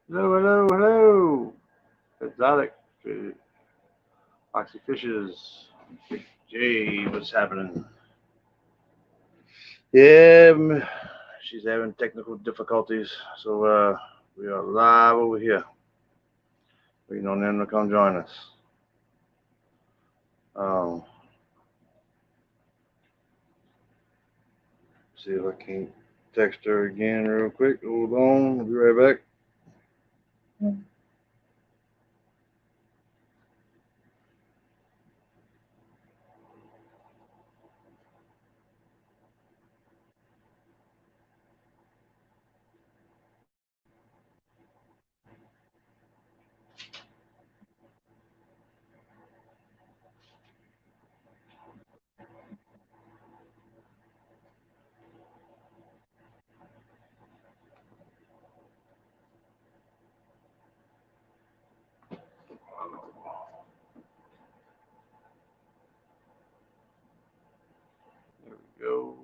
Hello, hello, hello. Exotic Foxy Fishes. Big J, what's happening? Yeah, she's having technical difficulties, so we are live over here, waiting on them to come join us. Um, see if I can text her again real quick. Hold on, I'll be right back. There we go.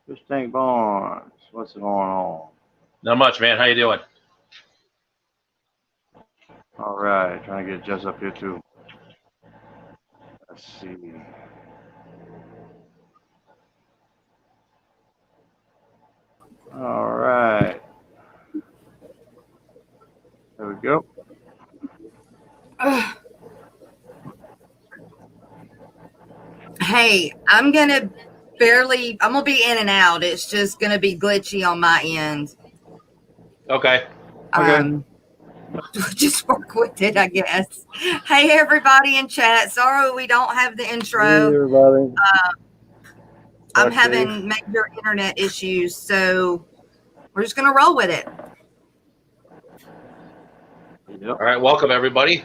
Fish Tank Barnes, what's going on? Not much, man. How you doing? All right, trying to get Jess up here too. Let's see. All right. There we go. Hey, I'm gonna be in and out. It's just gonna be glitchy on my end. Okay. Um, just work with it, I guess. Hey, everybody in chat. Sorry we don't have the Hey, intro. everybody. I'm Dark having Dave. major internet issues, so we're just gonna roll with it. Yep. All right. Welcome, everybody.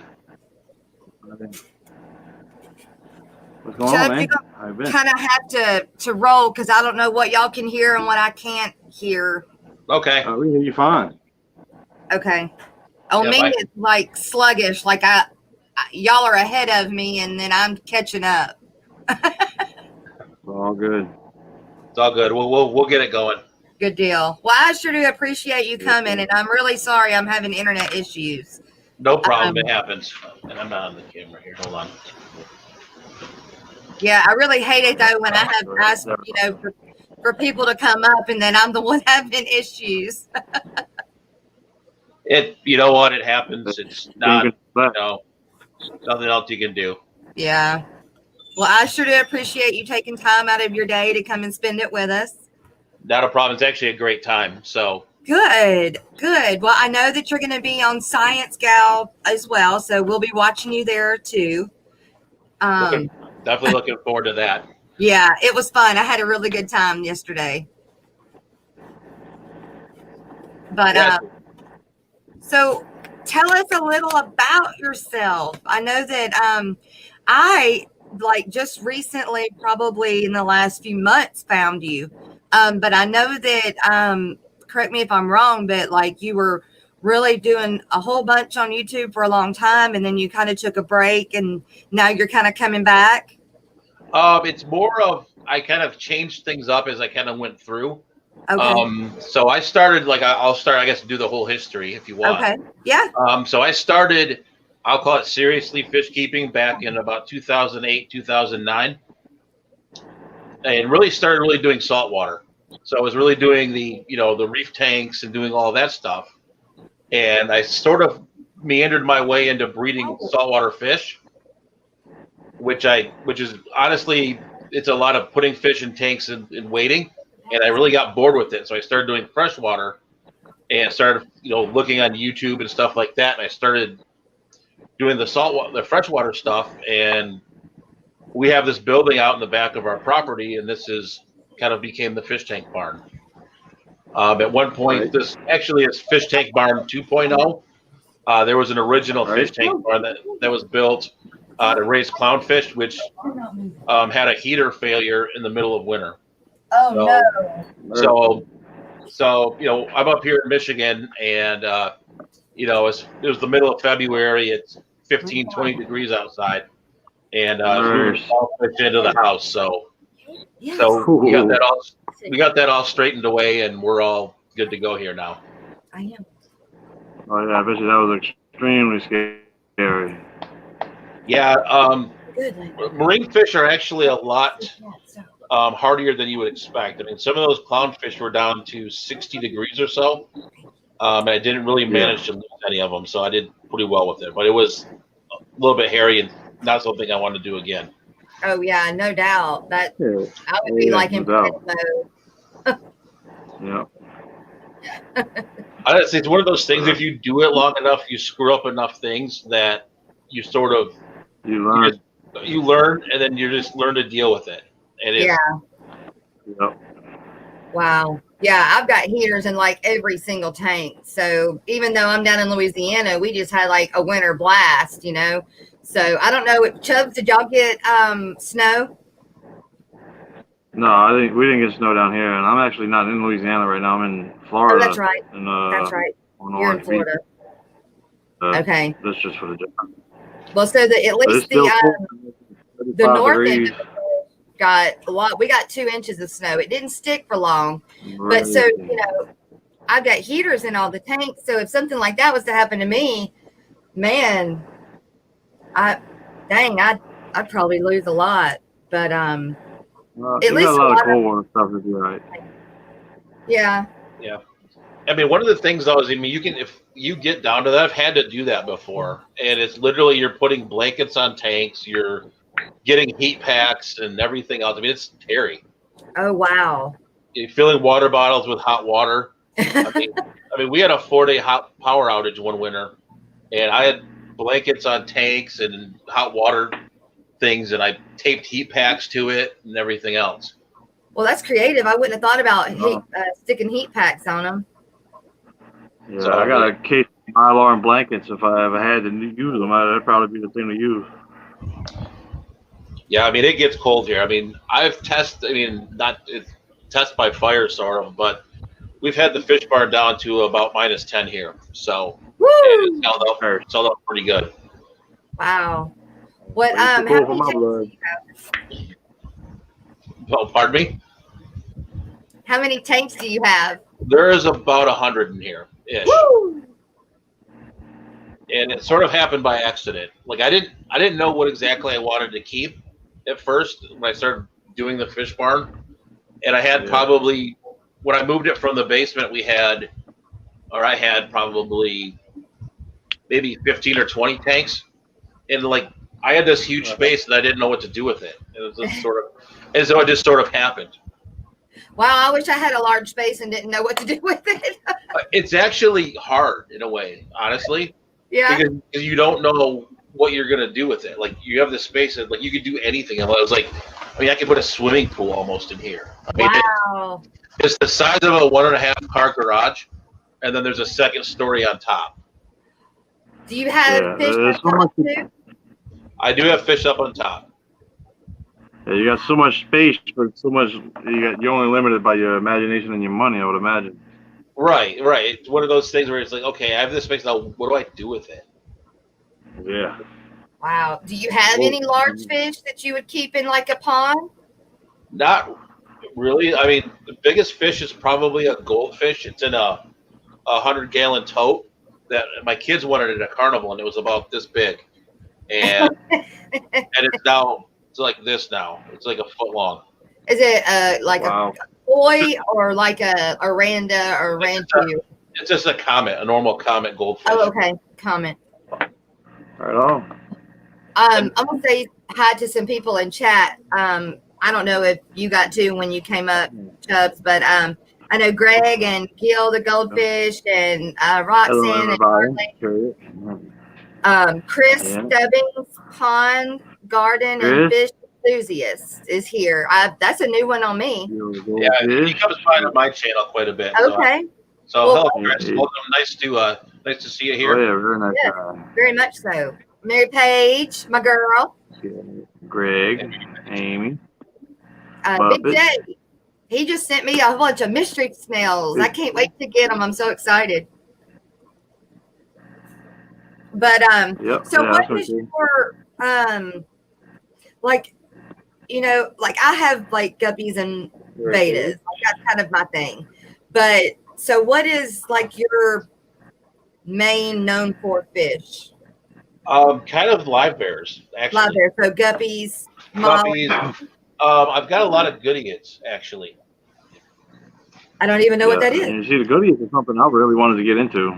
What's going Chuck, on, you're man? How you been? kind of have to roll because I don't know what y'all can hear and what I can't hear. Okay. We hear you fine. Okay. On Yep, me, it's like sluggish. Like y'all are ahead of me, and then I'm catching up. It's all good. It's all good. We'll get it going. Good deal. Well, I sure do appreciate you coming, and I'm really sorry I'm having internet issues. No problem. It happens. And I'm not on the camera here. Hold on. Yeah, I really hate it though when I have asked, for people to come up, and then I'm the one having issues. You know what? It happens. It's not. But Nothing else you can do. Yeah. Well, I sure do appreciate you taking time out of your day to come and spend it with us. Not a problem. It's actually a great time. So Good. Well, I know that you're going to be on Science Gal as well, so we'll be watching you there too. definitely looking forward to that. Yeah, it was fun. I had a really good time yesterday. But Yeah. so tell us a little about yourself. I know that I just recently, probably in the last few months, found you. But I know that correct me if I'm wrong, but like you were really doing a whole bunch on YouTube for a long time, and then you kind of took a break, and now you're kind of coming back. It's more of I kind of changed things up as I kind of went through. Okay. So I started I'll start, I guess, do the whole history if you want. Okay. Yeah. So I started, I'll call it seriously fish keeping back in about 2008, 2009, and really started really doing saltwater. So I was really doing the reef tanks and doing all that stuff. And I sort of meandered my way into breeding saltwater fish, which is honestly, it's a lot of putting fish in tanks and waiting. And I really got bored with it. So I started doing freshwater and started, looking on YouTube and stuff like that. And I started doing the freshwater stuff. And we have this building out in the back of our property, and this is kind of became the fish tank barn. At one point, this actually is Fish Tank Barn 2.0. There was an original fish tank barn that was built to raise clownfish, which had a heater failure in the middle of winter. Oh no! So I'm up here in Michigan, and it was the middle of February. It's 15, 20 degrees outside, and Nice. fish into the house. So Yes. we got that all straightened away, and we're all good to go here now. I am. Oh yeah, I bet you that was extremely scary. Yeah, Good. marine fish are actually a lot So, hardier than you would expect. I mean, some of those clownfish were down to 60 degrees or so, and I didn't really manage to lose any of them, so I did pretty well with it. But it was a little bit hairy and not something I want to do again. oh yeah, no doubt. That Yeah. I would be like in no doubt. panic mode. Yeah. Honestly, it's one of those things. If you do it long enough, you screw up enough things that you sort of You learn. you learn, and then you just learn to deal with it. And it's, Yeah. Wow. Yeah, I've got heaters in like every single tank. So even though I'm down in Louisiana, we just had like a winter blast, you know. So I don't know. Chubbs, did y'all get snow? No, I think we didn't get snow down here, and I'm actually not in Louisiana right now. I'm in Florida. Oh, that's right. In, That's right. on You're in Orange Beach. Florida. Okay. That's just for the job. Well, so at But it's least still the north end degrees. of the got a lot. We got 2 inches of snow. It didn't stick for long, but so you know, I've got heaters in all the tanks. So if something like that was to happen to me, man, I'd probably lose a lot. But At at least least got a lot of cold water stuff to do right. yeah. yeah. I mean, one of the things though is, I mean, you can, if you get down to that, I've had to do that before, and it's literally you're putting blankets on tanks, you're getting heat packs and everything else. I mean, it's scary. Oh wow. You're filling water bottles with hot water. I mean, we had a 4-day hot power outage one winter, and I had blankets on tanks and hot water things, and I taped heat packs to it and everything else. Well, that's creative. I wouldn't have thought about sticking heat packs on them. Yeah, So, I got a case of Mylar and blankets. If I ever had to use them, that'd probably be the thing to use. Yeah, I mean, it gets cold here. I mean, I've tested, I mean, not it's test by fire sort of, but we've had the fish bar down to about -10 here. So it's held up pretty good. Wow. What Well, how it's cool many for my tanks blood. do you have? Oh, pardon me? How many tanks do you have? There is about 100 in here ish. Woo! And it sort of happened by accident. Like I didn't know what exactly I wanted to keep at first when I started doing the fish barn. And I had probably, when I moved it from the basement, I had probably maybe 15 or 20 tanks. And like, I had this huge space and I didn't know what to do with it. It was just and so it just sort of happened. Wow, I wish I had a large space and didn't know what to do with it. It's actually hard in a way, honestly. Yeah. Because you don't know what you're gonna do with it. Like you have this space and like you could do anything. And I was like, I mean, I could put a swimming pool almost in here. I mean, Wow. it's the size of a 1.5 car garage, and then there's a second story on top. Do you have fish on top too? I do have fish up on top. Yeah, you got so much space, but so much you're only limited by your imagination and your money, I would imagine. Right. It's one of those things where it's like, okay, I have this space now. What do I do with it? Yeah. Wow. Do you have any large fish that you would keep in like a pond? Not really. I mean, the biggest fish is probably a goldfish. It's in a 100-gallon tote that my kids wanted at a carnival, and it was about this big, and it's like this now. It's like a foot long. Is it like a koi or like a Aranda or Ranchu? It's just a normal comet goldfish. Oh, okay. Comet. Right on. I'm gonna say hi to some people in chat. I don't know if you got to when you came up, Chubbs, but I know Greg and Gil the goldfish and Roxanne and Marlene. Chris Stubbings, Pond Garden and Fish Enthusiast is here. That's a new one on me. Yeah, he comes by on my channel quite a bit. Okay. So hello, Chris. Welcome. Nice to see you here. Oh yeah, very nice. Yeah, very much so. Mary Page, my girl. Greg, Amy. Big J. He just sent me a whole bunch of mystery snails. I can't wait to get them. I'm so excited. But so what is your like, like I have like guppies and betas. Like, that's kind of my thing. But so what is like your main known for fish? Kind of live bears, Live actually. bear. So guppies, molly. Guppies. I've got a lot of goodiots, actually. I don't even know what that is. And you see, the goodies is something I really wanted to get into.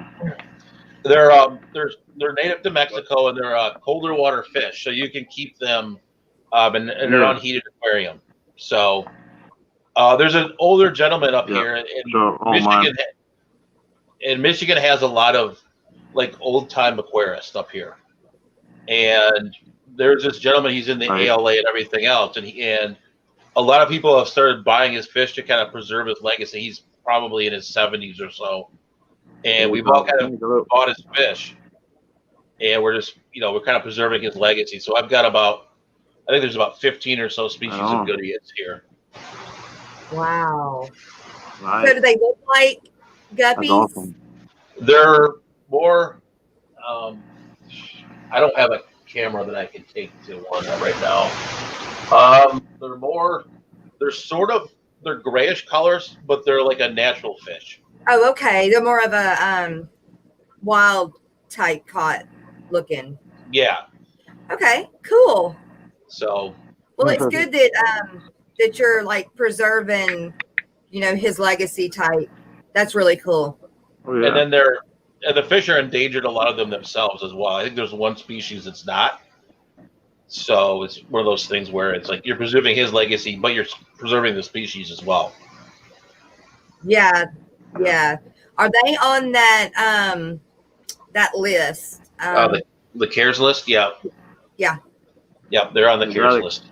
They're native to Mexico, and they're colder water fish, so you can keep them in an unheated aquarium. So there's an older gentleman up here in Michigan. And Michigan has a lot of like old time aquarists up here. And there's this gentleman, he's in the ALA and everything else, and a lot of people have started buying his fish to kind of preserve his legacy. He's probably in his 70s or so, and we've all kind of bought his fish, and we're just we're kind of preserving his legacy. So I think there's about 15 or so species of goodiots here. Wow. Right. So do they look like guppies? That's awesome. They're more. I don't have a camera that I can take to one right now. They're grayish colors, but they're like a natural fish. Oh, okay. They're more of a wild type caught looking. Yeah. Okay, cool. So. Well, it's good that you're like preserving, his legacy type. That's really cool. Oh, yeah. And then the fish are endangered, a lot of them themselves as well. I think there's one species that's not. So it's one of those things where it's like you're preserving his legacy, but you're preserving the species as well. Yeah, yeah. Are they on that that list? The CARES list? Yeah. Yeah. Yeah, they're on the CARES list.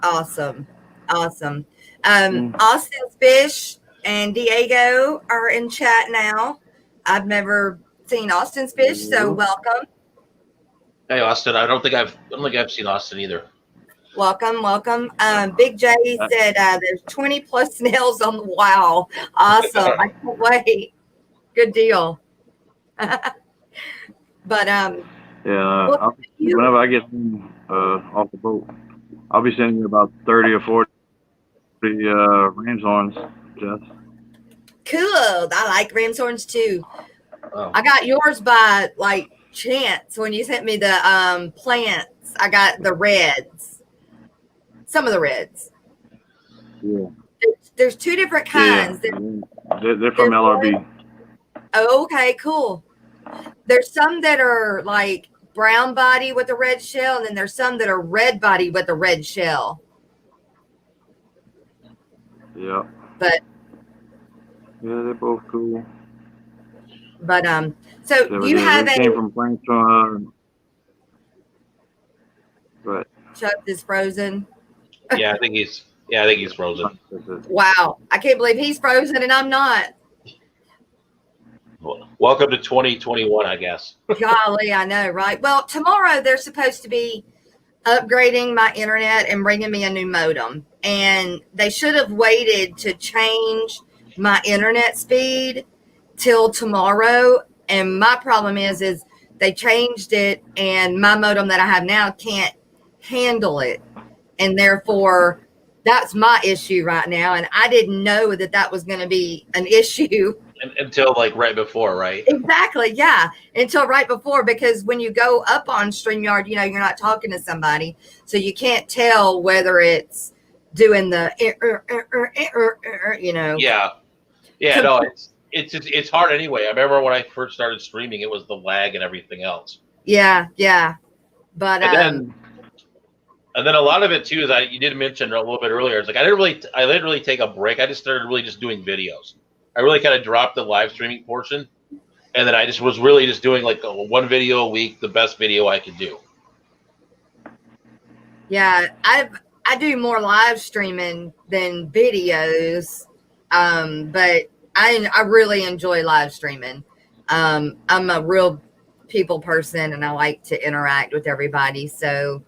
Awesome. Awesome. Austin's Fish and Diego are in chat now. I've never seen Austin's Fish, so welcome. Hey, Austin. I don't think I've seen Austin either. Welcome. Big J said there's 20 plus snails on the wow. Awesome. I can't wait. Good deal. But whenever I get off the boat, I'll be sending you about 30 or 40 ram's horns, Jess. Cool. I like ram's horns too. Oh. I got yours by like chance when you sent me the plants. I got the reds. Some of the reds. Yeah. There's two different kinds. Yeah. They're from LRB. Oh, okay, cool. There's some that are like brown body with a red shell, and then there's some that are red body with a red shell. Yeah. But yeah, they're both cool. But so you have came from France. But Chuck is frozen. Yeah, I think he's frozen. Wow, I can't believe he's frozen and I'm not. Welcome to 2021, I guess. Golly, I know, right? Well, tomorrow they're supposed to be upgrading my internet and bringing me a new modem. And they should have waited to change my internet speed till tomorrow. And my problem is they changed it and my modem that I have now can't handle it. And therefore, that's my issue right now. And I didn't know that was going to be an issue. Until like right before, right? Exactly, yeah. Until right before, because when you go up on StreamYard, you're not talking to somebody. So you can't tell whether it's doing the, Yeah. Yeah, no, it's hard anyway. I remember when I first started streaming, it was the lag and everything else. Yeah. But and then a lot of it too is you did mention a little bit earlier. It's like I didn't really take a break. I just started really just doing videos. I really kind of dropped the live streaming portion, and then I just was really just doing like one video a week, the best video I could do. Yeah, I do more live streaming than videos, but I really enjoy live streaming. I'm a real people person, and I like to interact with everybody. So,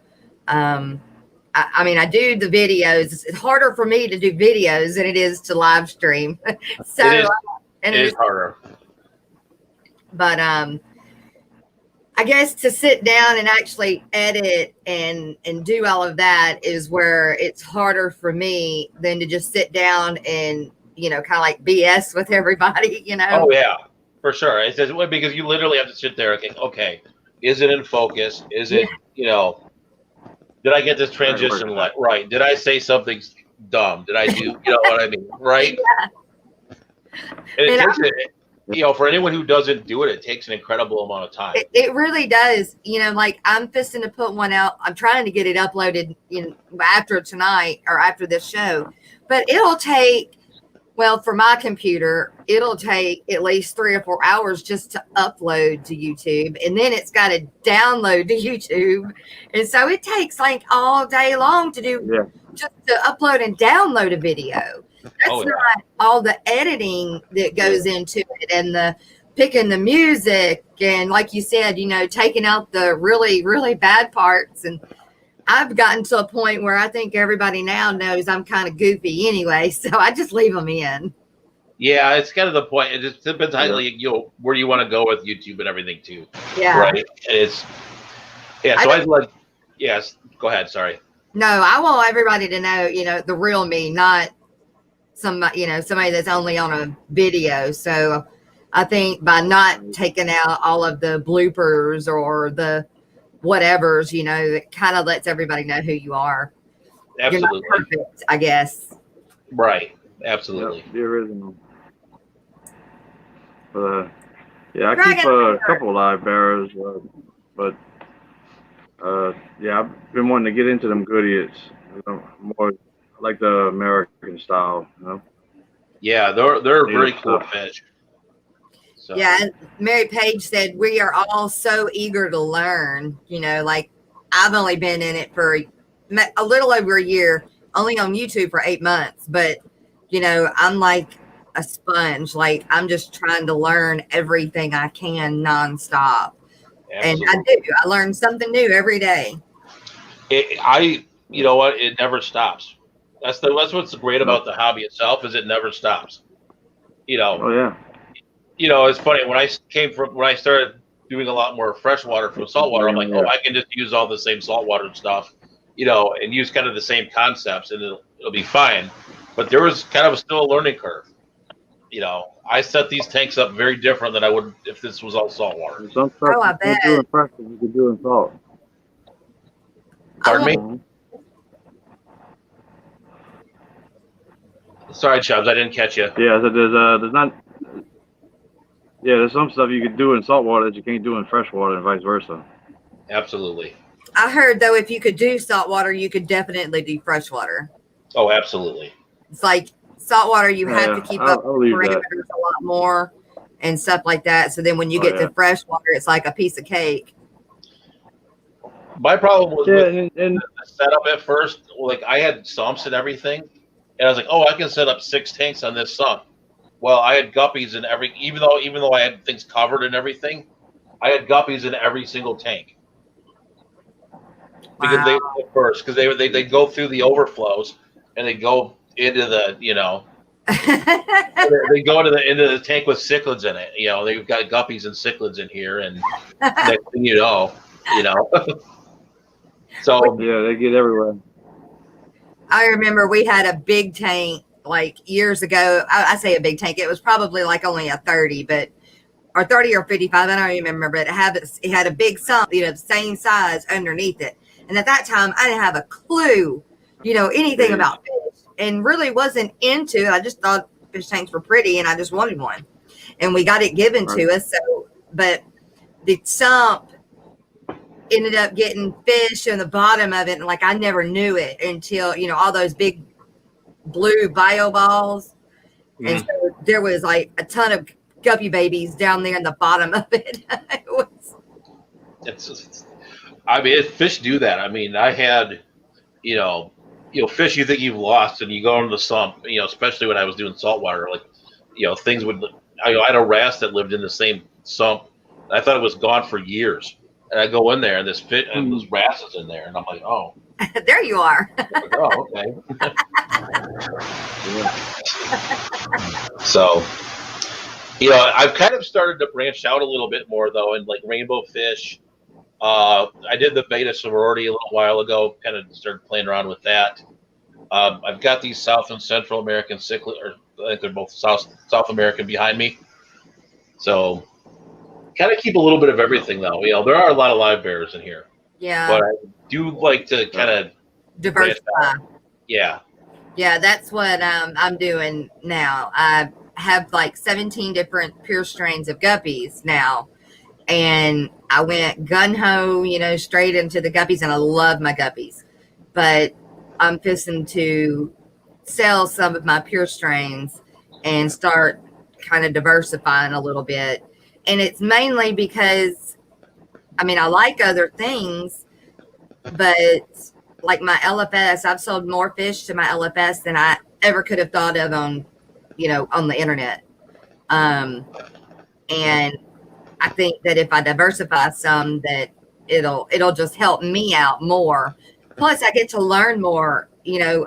I do the videos. It's harder for me to do videos than it is to live stream. So it is harder. But I guess to sit down and actually edit and do all of that is where it's harder for me than to just sit down and, you know, kind of like BS with everybody, you know. Oh yeah, for sure. It says, well, because you literally have to sit there and think, okay, is it in focus? Is it, you know, did I get this transition right? Did I say something dumb? Did I do, you know what I mean? Right? Yeah. And it takes it, you know, for anyone who doesn't do it, it takes an incredible amount of time. It really does. You know, like I'm fisting to put one out. I'm trying to get it uploaded after tonight or after this show, but it'll take, well, for my computer, it'll take at least 3 or 4 hours just to upload to YouTube. And then it's got to download to YouTube. And so it takes like all day long to do just to upload and download a video. That's not all the editing that goes into it and the picking the music. And like you said, you know, taking out the really, really bad parts. And I've gotten to a point where I think everybody now knows I'm kind of goofy anyway, so I just leave them in. Yeah, it's kind of the point. It just depends how you know, where you want to go with YouTube and everything too. Yeah. Right. And it's so I like. Yes. Go ahead. Sorry. No, I want everybody to know, you know, the real me, not somebody that's only on a video. So I think by not taking out all of the bloopers or the whatevers, you know, it kind of lets everybody know who you are. Absolutely. You're not perfect, I guess. Right. Absolutely. Yep, the original. But I keep a couple live bearers, but I've been wanting to get into them good idiots. You know, more like the American style, you know. Yeah, they're very cool fish. So. Yeah, Mary Page said, we are all so eager to learn. You know, like I've only been in it for a little over a year, only on YouTube for 8 months. But, you know, I'm like a sponge. Like I'm just trying to learn everything I can nonstop. Absolutely. And I do. I learn something new every day. You know what? It never stops. That's what's great about the hobby itself is it never stops. You know. Oh yeah. You know, it's funny when I started doing a lot more freshwater from saltwater. I'm like, I can just use all the same saltwater stuff, you know, and use kind of the same concepts, and it'll be fine. But there was kind of still a learning curve. You know, I set these tanks up very different than I would if this was all saltwater. Some stuff I bet. You can do in fresh, you can do in salt. Pardon me? Sorry, Chubbs, I didn't catch you. Yeah, so there's not. Yeah, there's some stuff you could do in saltwater that you can't do in freshwater, and vice versa. Absolutely. I heard though, if you could do saltwater, you could definitely do freshwater. Oh, absolutely. It's like saltwater, you have to keep up parameters a lot more and stuff like that. So then when you get to freshwater, it's like a piece of cake. My problem was with the setup at first. Like I had sumps and everything, and I was like, I can set up 6 tanks on this sump. Well, I had guppies in even though I had things covered and everything, I had guppies in every single tank. Because they go through the overflows and they go into the, you know, they go into the tank with cichlids in it. You know, they've got guppies and cichlids in here, and next thing you know. So yeah, they get everywhere. I remember we had a big tank like years ago. I say a big tank. It was probably like only a 30, or 30 or 55. I don't even remember. But it had a big sump, you know, the same size underneath it. And at that time, I didn't have a clue, you know, anything about fish, and really wasn't into it. I just thought fish tanks were pretty, and I just wanted one. And we got it given to us. So, but the sump ended up getting fish in the bottom of it, and like I never knew it until, you know, all those big blue Bayou balls, and so there was like a ton of guppy babies down there in the bottom of it. Fish do that. I mean, I had, you know, fish you think you've lost, and you go into the sump, you know, especially when I was doing saltwater, like, you know, things would. I had a wrasse that lived in the same sump. I thought it was gone for years, and I go in there, and this wrasse is in there, and I'm like, oh. There you are. Like, oh, okay. So, you know, I've kind of started to branch out a little bit more though, and like rainbow fish, I did the beta sorority a little while ago. Kind of started playing around with that. I've got these South and Central American cichlid, or I think they're both South American behind me. So kind of keep a little bit of everything though. There are a lot of live bears in here, Yeah. but I do like to kind of Diversify. Yeah. Yeah, that's what I'm doing now. I have like 17 different pure strains of guppies now. And I went gun-ho, straight into the guppies, and I love my guppies. But I'm fixing to sell some of my pure strains and start kind of diversifying a little bit. And it's mainly because, I like other things, but like my LFS, I've sold more fish to my LFS than I ever could have thought of on the internet. And I think that if I diversify some, that it'll just help me out more. Plus, I get to learn more,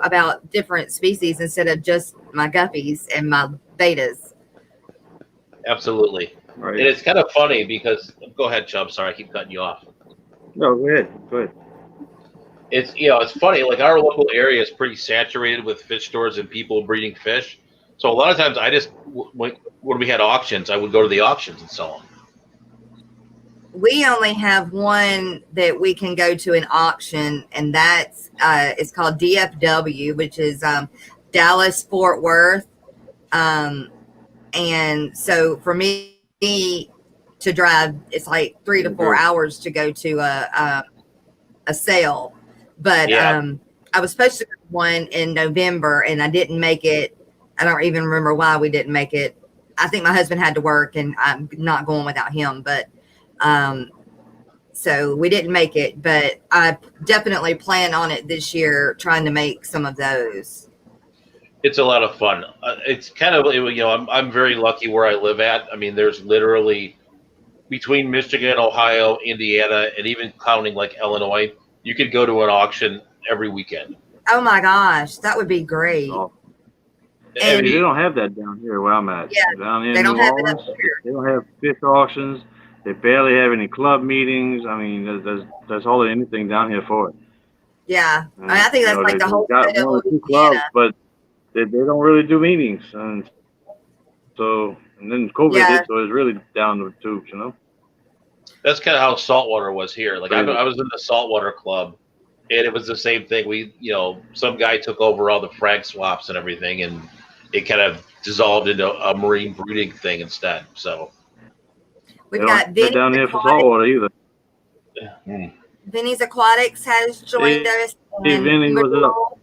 about different species instead of just my guppies and my betas. Absolutely. Right. And it's kind of funny because go ahead, Chubb. Sorry, I keep cutting you off. No, go ahead. Go ahead. It's funny. Like our local area is pretty saturated with fish stores and people breeding fish. So a lot of times, I just when we had auctions, I would go to the auctions and sell them. We only have one that we can go to an auction, and that's it's called DFW, which is Dallas Fort Worth. And so for me to drive, it's like 3 to 4 hours to go to a sale. But I was supposed to go to one in November, and I didn't make it. I don't even remember why we didn't make it. I think my husband had to work, and I'm not going without him. But so we didn't make it. But I definitely plan on it this year, trying to make some of those. It's a lot of fun. It's kind of, I'm very lucky where I live at. I mean, there's literally between Michigan, Ohio, Indiana, and even counting like Illinois, you could go to an auction every weekend. Oh my gosh, that would be great. Oh. And they don't have that down here where I'm at. Yeah, down in they don't New have it Orleans, up here. they don't have fish auctions. They barely have any club meetings. I mean, there's hardly anything down here for it. Yeah, I think that's like the whole got state of one or two Louisiana. clubs, but they don't really do meetings, and then COVID hit, so it's really down to the tubes, That's kind of how saltwater was here. Like I was in the saltwater club, and it was the same thing. We, some guy took over all the frag swaps and everything, and it kind of dissolved into a marine breeding thing instead. So we've got Vinny's down here for saltwater either. Vinny's Aquatics has joined us. Hey, Vinny, what's up?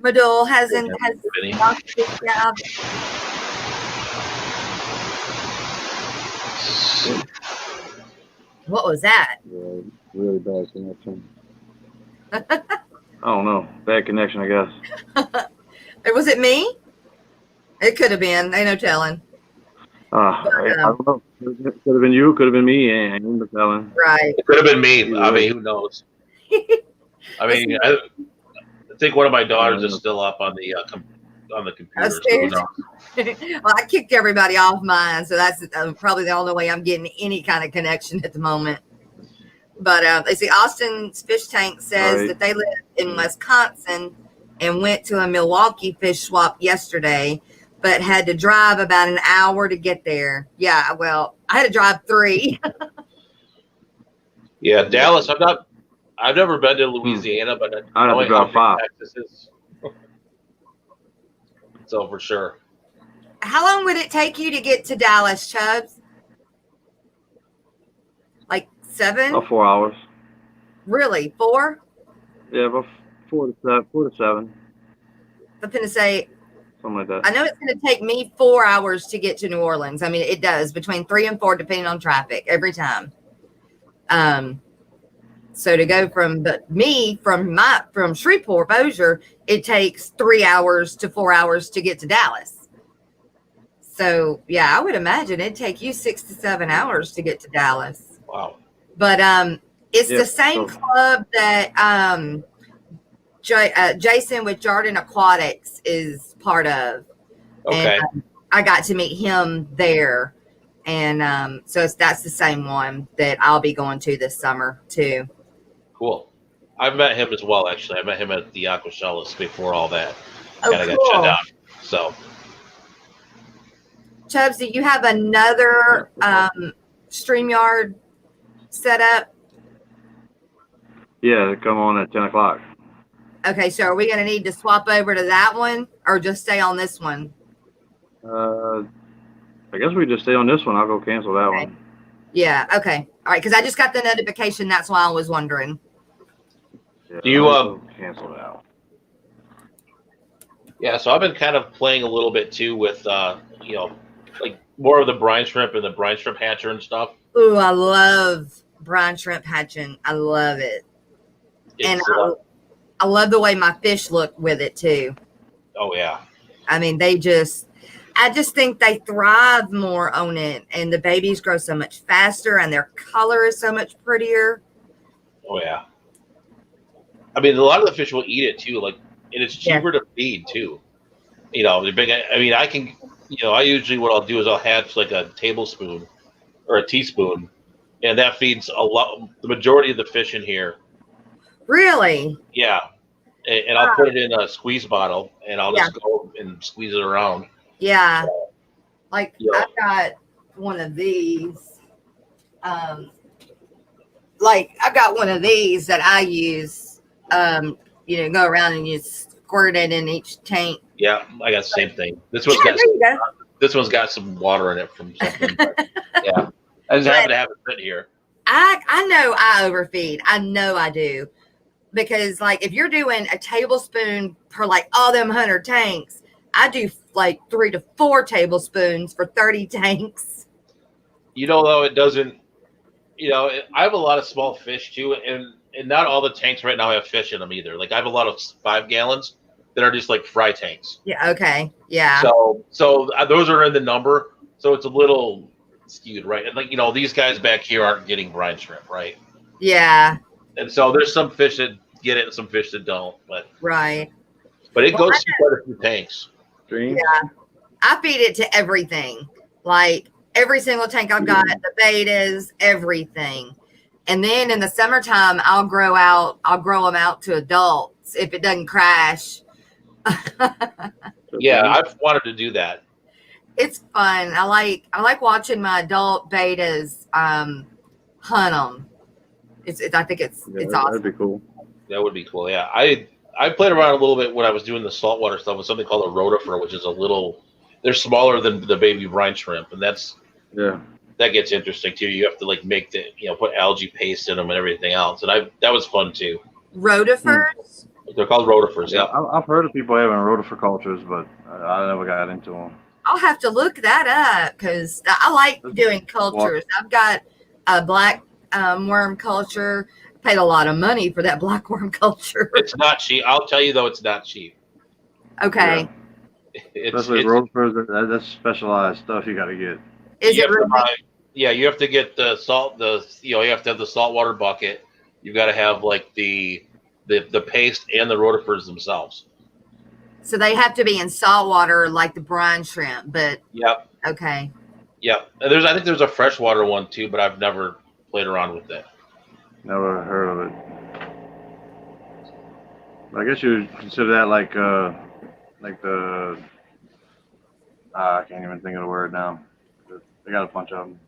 Madul has Vinny. knocked this down. What was that? Yeah, really bad connection. I don't know. Bad connection, I guess. Was it me? It could have been. Ain't no telling. I don't know. It could have been you. Could have been me. Ain't no telling. Right. It could have been me. I mean, who knows? I mean, I think one of my daughters is still up on the computer. So who knows? Well, I kicked everybody off mine, so that's probably the only way I'm getting any kind of connection at the moment. But they see Austin's Fish Tank says that they live in Wisconsin and went to a Milwaukee fish swap yesterday, but had to drive about an hour to get there. Yeah, well, I had to drive 3. Yeah, Dallas. I've never been to Louisiana, but I have to drive 5. Texas is. So for sure. How long would it take you to get to Dallas, Chubbs? Like 7? About 4 hours. Really? 4? Yeah, about 4 to 7. I'm going to say, something like that. I know it's going to take me 4 hours to get to New Orleans. I mean, it does, between 3 and 4, depending on traffic, every time. So to go from Shreveport, Bossier, it takes 3 hours to 4 hours to get to Dallas. So yeah, I would imagine it'd take you 6 to 7 hours to get to Dallas. Wow. But it's the same club that Jason with Jardin Aquatics is part of. Okay. And I got to meet him there. And so that's the same one that I'll be going to this summer too. Cool. I've met him as well, actually. I met him at the Aquashellis before all that Oh, kind of got shut cool. down. So, Chubbs, do you have another StreamYard set up? Yeah, they come on at 10 o'clock. Okay, so are we going to need to swap over to that one or just stay on this one? I guess we just stay on this one. I'll go cancel that one. Yeah, okay. All right, because I just got the notification. That's why I was wondering. Yeah, Do you, I'll go cancel that one. yeah, so I've been kind of playing a little bit too with, like more of the brine shrimp and the brine shrimp hatcher and stuff. Ooh, I love brine shrimp hatching. I love it. And I love the way my fish look with it too. Oh, yeah. I mean, I just think they thrive more on it, and the babies grow so much faster and their color is so much prettier. Oh, yeah. I mean, a lot of the fish will eat it too, like, and it's cheaper to feed too. I can, I usually, what I'll do is I'll hatch like a tablespoon or a teaspoon, and that feeds the majority of the fish in here. Really? Yeah. And I'll put it in a squeeze bottle, and I'll just go and squeeze it around. Yeah. Like, I've got one of these. I've got one of these that I use, go around and you squirt it in each tank. Yeah, I got the same thing. This one's got some water in it from something. Yeah. I just happen to have it fit here. I know I overfeed. I know I do. Because, like, if you're doing a tablespoon per, like, all them 100 tanks, I do, like, 3 to 4 tablespoons for 30 tanks. Though it doesn't, I have a lot of small fish, too, and not all the tanks right now have fish in them either. Like, I have a lot of 5 gallons that are just, like, fry tanks. Yeah, okay, yeah. So those are in the number, so it's a little skewed, right? And, like, these guys back here aren't getting brine shrimp, right? Yeah. And so there's some fish that get it and some fish that don't. But it goes through quite a few tanks. Yeah. I feed it to everything. Like every single tank I've got, the betas, everything. And then in the summertime, I'll grow them out to adults if it doesn't crash. Yeah, I've wanted to do that. It's fun. I like watching my adult betas hunt them. I think it's awesome. That'd be cool. That would be cool. Yeah, I played around a little bit when I was doing the saltwater stuff with something called a rotifer, which is they're smaller than the baby brine shrimp, and that gets interesting too. You have to like make put algae paste in them and everything else, and that was fun too. Rotifers? They're called rotifers. Yeah, I've heard of people having rotifer cultures, but I never got into them. I'll have to look that up because I like doing cultures. I've got a black worm culture. Paid a lot of money for that black worm culture. It's not cheap. I'll tell you though, it's not cheap. Okay. Yeah. Especially rotifers, that's specialized stuff you got to get. Is it really? You have to get the salt. You have to have the saltwater bucket. You got to have like the paste and the rotifers themselves. So they have to be in salt water like the brine shrimp, but yep. Okay. Yep. And I think there's a freshwater one too, but I've never played around with that. Never heard of it. I guess you would consider that like the I can't even think of the word now. They got a bunch of them.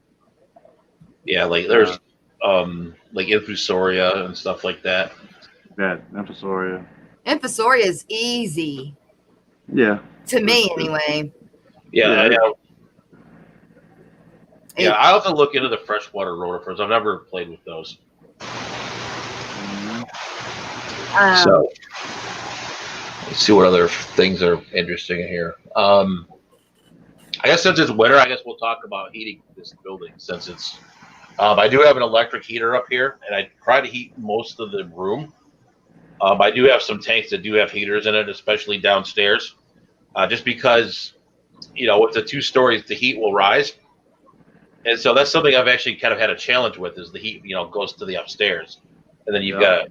Yeah, like there's like infusoria and stuff like that. Yeah, infusoria. Infusoria is easy. Yeah. To me, anyway. Yeah, I know. Yeah, I'll have to look into the freshwater rotifers. I've never played with those. So, let's see what other things are interesting in here. I guess since it's winter, I guess we'll talk about heating this building. Since it's, I do have an electric heater up here, and I try to heat most of the room. I do have some tanks that do have heaters in it, especially downstairs, just because, with the 2 stories, the heat will rise. And so that's something I've actually kind of had a challenge with is the heat, goes to the upstairs. And then you've got,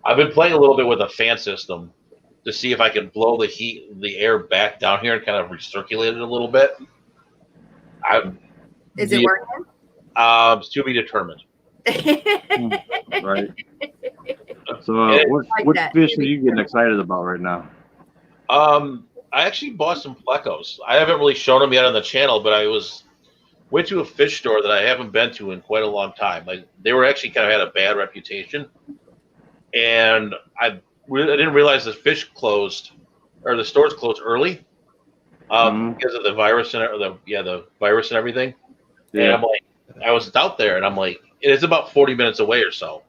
I've been playing a little bit with a fan system to see if I can blow the air back down here and kind of recirculate it a little bit. Is it working? To be determined. Right. So, what fish are you getting excited about right now? I actually bought some plecos. I haven't really shown them yet on the channel, but went to a fish store that I haven't been to in quite a long time. Like they were actually kind of had a bad reputation, and I didn't realize the fish closed or the stores closed early because of the virus and the virus and everything. Yeah. And I'm like, I was out there, and I'm like, it's about 40 minutes away or so.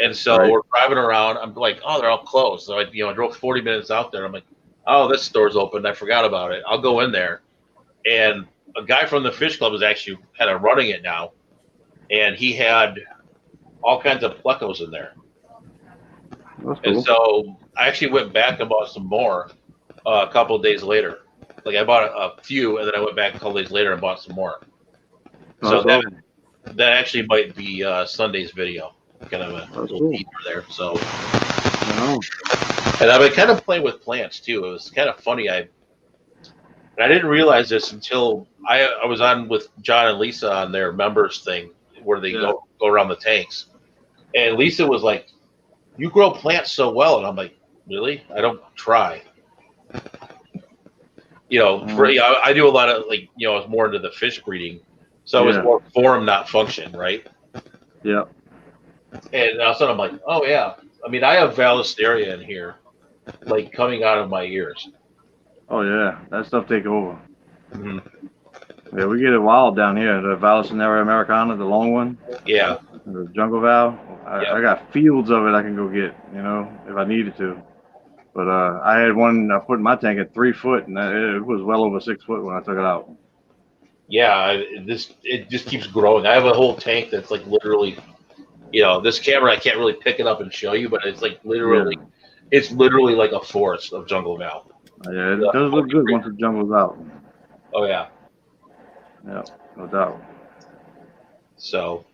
And so we're driving around. I'm like, oh, they're all closed. So I drove 40 minutes out there. I'm like, oh, this store's open. I forgot about it. I'll go in there. And a guy from the fish club is actually kind of running it now, and he had all kinds of plecos in there. That's cool. And so I actually went back and bought some more a couple of days later. Like I bought a few, and then I went back a couple of days later and bought some more. So that actually might be Sunday's video, kind of a little deeper there. So, and I've been kind of playing with plants too. It was kind of funny. I didn't realize this until I was on with John and Lisa on their members thing where they go around the tanks, and Lisa was like, "You grow plants so well," and I'm like, "Really? I don't try." I do a lot of I was more into the fish breeding. So it's more form, not function, right? Yeah. And all of a sudden I'm like, oh, yeah. I mean, I have Valisteria in here, like coming out of my ears. Oh, yeah. That stuff take over. Mm-hmm. Yeah, we get it wild down here. The Valisteria americana, the long one. Yeah. The jungle val. I got fields of it I can go get, if I needed to. But I had one I put in my tank at 3 foot, and it was well over 6 foot when I took it out. Yeah, it just keeps growing. I have a whole tank that's like literally, this camera I can't really pick it up and show you, but it's like literally, it's literally like a forest of jungle val. Yeah, it does look good once the jungle's out. Oh yeah. Yeah, no doubt. So,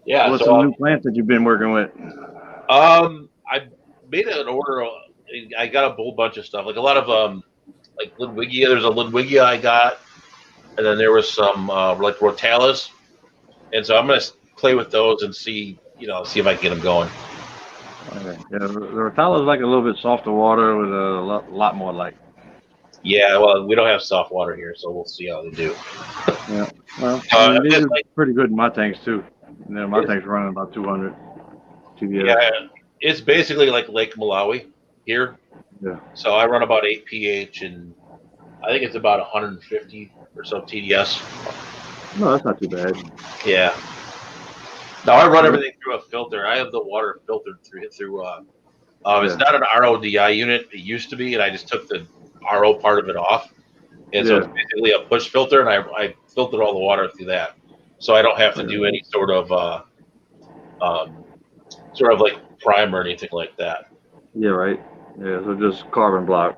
yeah. What's some new plants that you've been working with? I made an order. I got a whole bunch of stuff, like a lot of like Ludwigia. There's a Ludwigia I got. And then there was some like Rotalas, and so I'm gonna play with those and see if I can get them going. Okay. Yeah, the Rotalas like a little bit softer water with a lot more light. Yeah, well, we don't have soft water here, so we'll see how they do. Yeah, well, they do pretty good in my tanks too. My tank's running about 200 TDS. Yeah, it's basically like Lake Malawi here. Yeah. So I run about 8 pH, and I think it's about 150 or so TDS. No, that's not too bad. Yeah. Now I run everything through a filter. I have the water filtered through. It's not an RODI unit. It used to be, and I just took the RO part of it off. And so it's basically a push filter, and I filtered all the water through that, so I don't have to do any sort of like prime or anything like that. Yeah, right. Yeah, so just carbon block.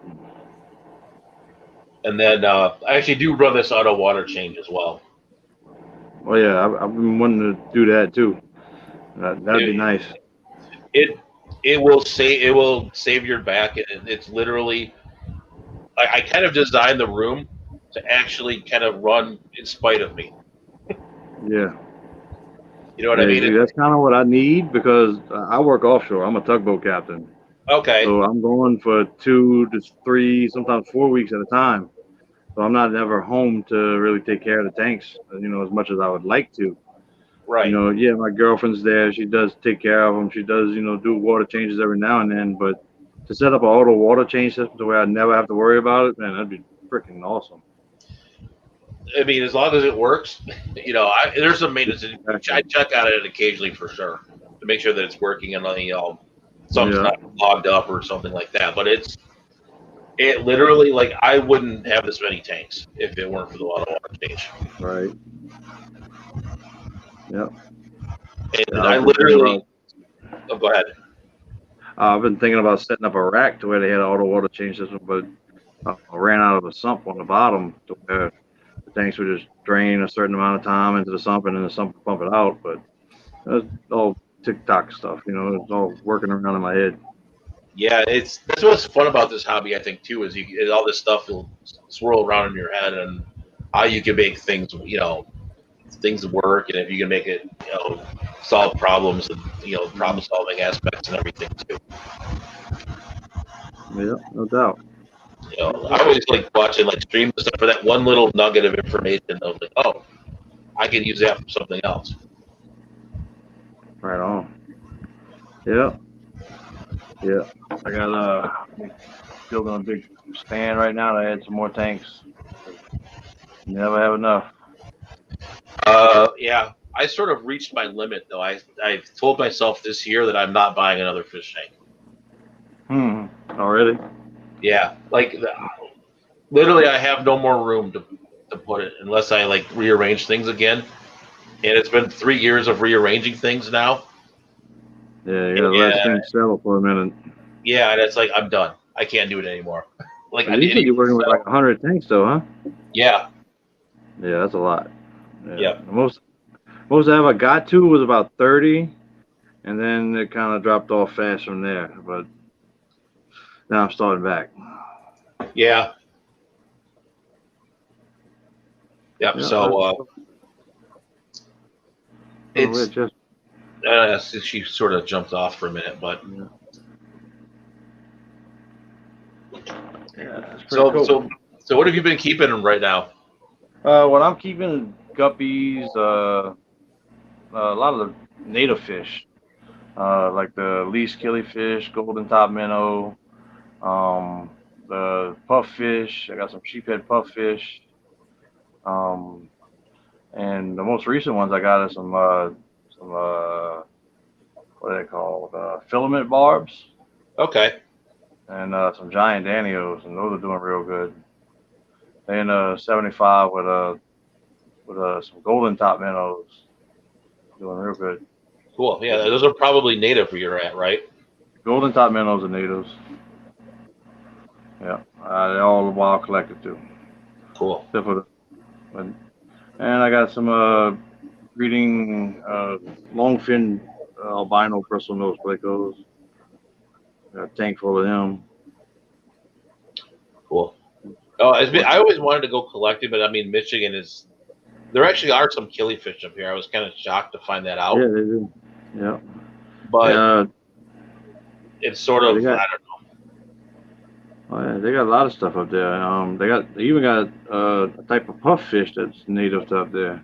And then I actually do run this auto water change as well. Oh yeah, I've been wanting to do that too. That'd be nice. It will save your back. It's literally, I kind of designed the room to actually kind of run in spite of me. Yeah. You know what I mean? That's kind of what I need because I work offshore. I'm a tugboat captain. Okay. So I'm going for 2 to 3, sometimes 4 weeks at a time. So I'm not ever home to really take care of the tanks, as much as I would like to. Right. My girlfriend's there. She does take care of them. She does, do water changes every now and then. But to set up an auto water change system to where I never have to worry about it, man, that'd be freaking awesome. I mean, as long as it works, there's some maintenance. I check on it occasionally for sure to make sure that it's working and something's not clogged up or something like that. But it literally, like, I wouldn't have this many tanks if it weren't for the auto water change. Right. Yep. And I literally. Oh, go ahead. I've been thinking about setting up a rack to where they had an auto water change system, but I ran out of a sump on the bottom to where the tanks would just drain a certain amount of time into the sump and then the sump would pump it out. But it's all TikTok stuff, it's all working around in my head. Yeah, that's what's fun about this hobby, I think, too, is all this stuff will swirl around in your head and how you can make things, things work, and if you can make it, solve problems and problem solving aspects and everything too. Yeah, no doubt. I always like watching like streams and stuff for that one little nugget of information. I was like, oh, I can use that for something else. Right on. Yeah, yeah. I got building a big stand right now to add some more tanks. Never have enough. Yeah, I sort of reached my limit though. I've told myself this year that I'm not buying another fish tank. Already? Yeah, like literally, I have no more room to put it unless I like rearrange things again. And it's been 3 years of rearranging things now. Yeah, you gotta let things settle for a minute. Yeah, and it's like I'm done. I can't do it anymore. Like You said you're working with like 100 tanks though, huh? Yeah. Yeah, that's a lot. Yeah. Yep. The most I ever got to was about 30, and then it kind of dropped off fast from there. But now I'm starting back. Yeah. Yep. So it's just she sort of jumped off for a minute, but yeah. So cool. so what have you been keeping right now? What I'm keeping guppies, a lot of the native fish, like the least killifish, golden top minnow, the puff fish. I got some sheephead puff fish, and the most recent ones I got is some what are they called? Filament barbs. Okay. And some giant danios, and those are doing real good. They in 75 with some golden top minnows, doing real good. Cool. Yeah, those are probably native where you're at, right? Golden top minnows are natives. Yeah, they're all wild collected too. Cool. Except for and I got some breeding longfin albino bristle nose plecos. Got a tank full of them. Cool. Oh, I always wanted to go collecting, but I mean, Michigan is. There actually are some killifish up here. I was kind of shocked to find that out. Yeah, they do. Yeah. But it's sort of, I don't know. Oh yeah, they got a lot of stuff up there. They even got a type of puff fish that's native to up there.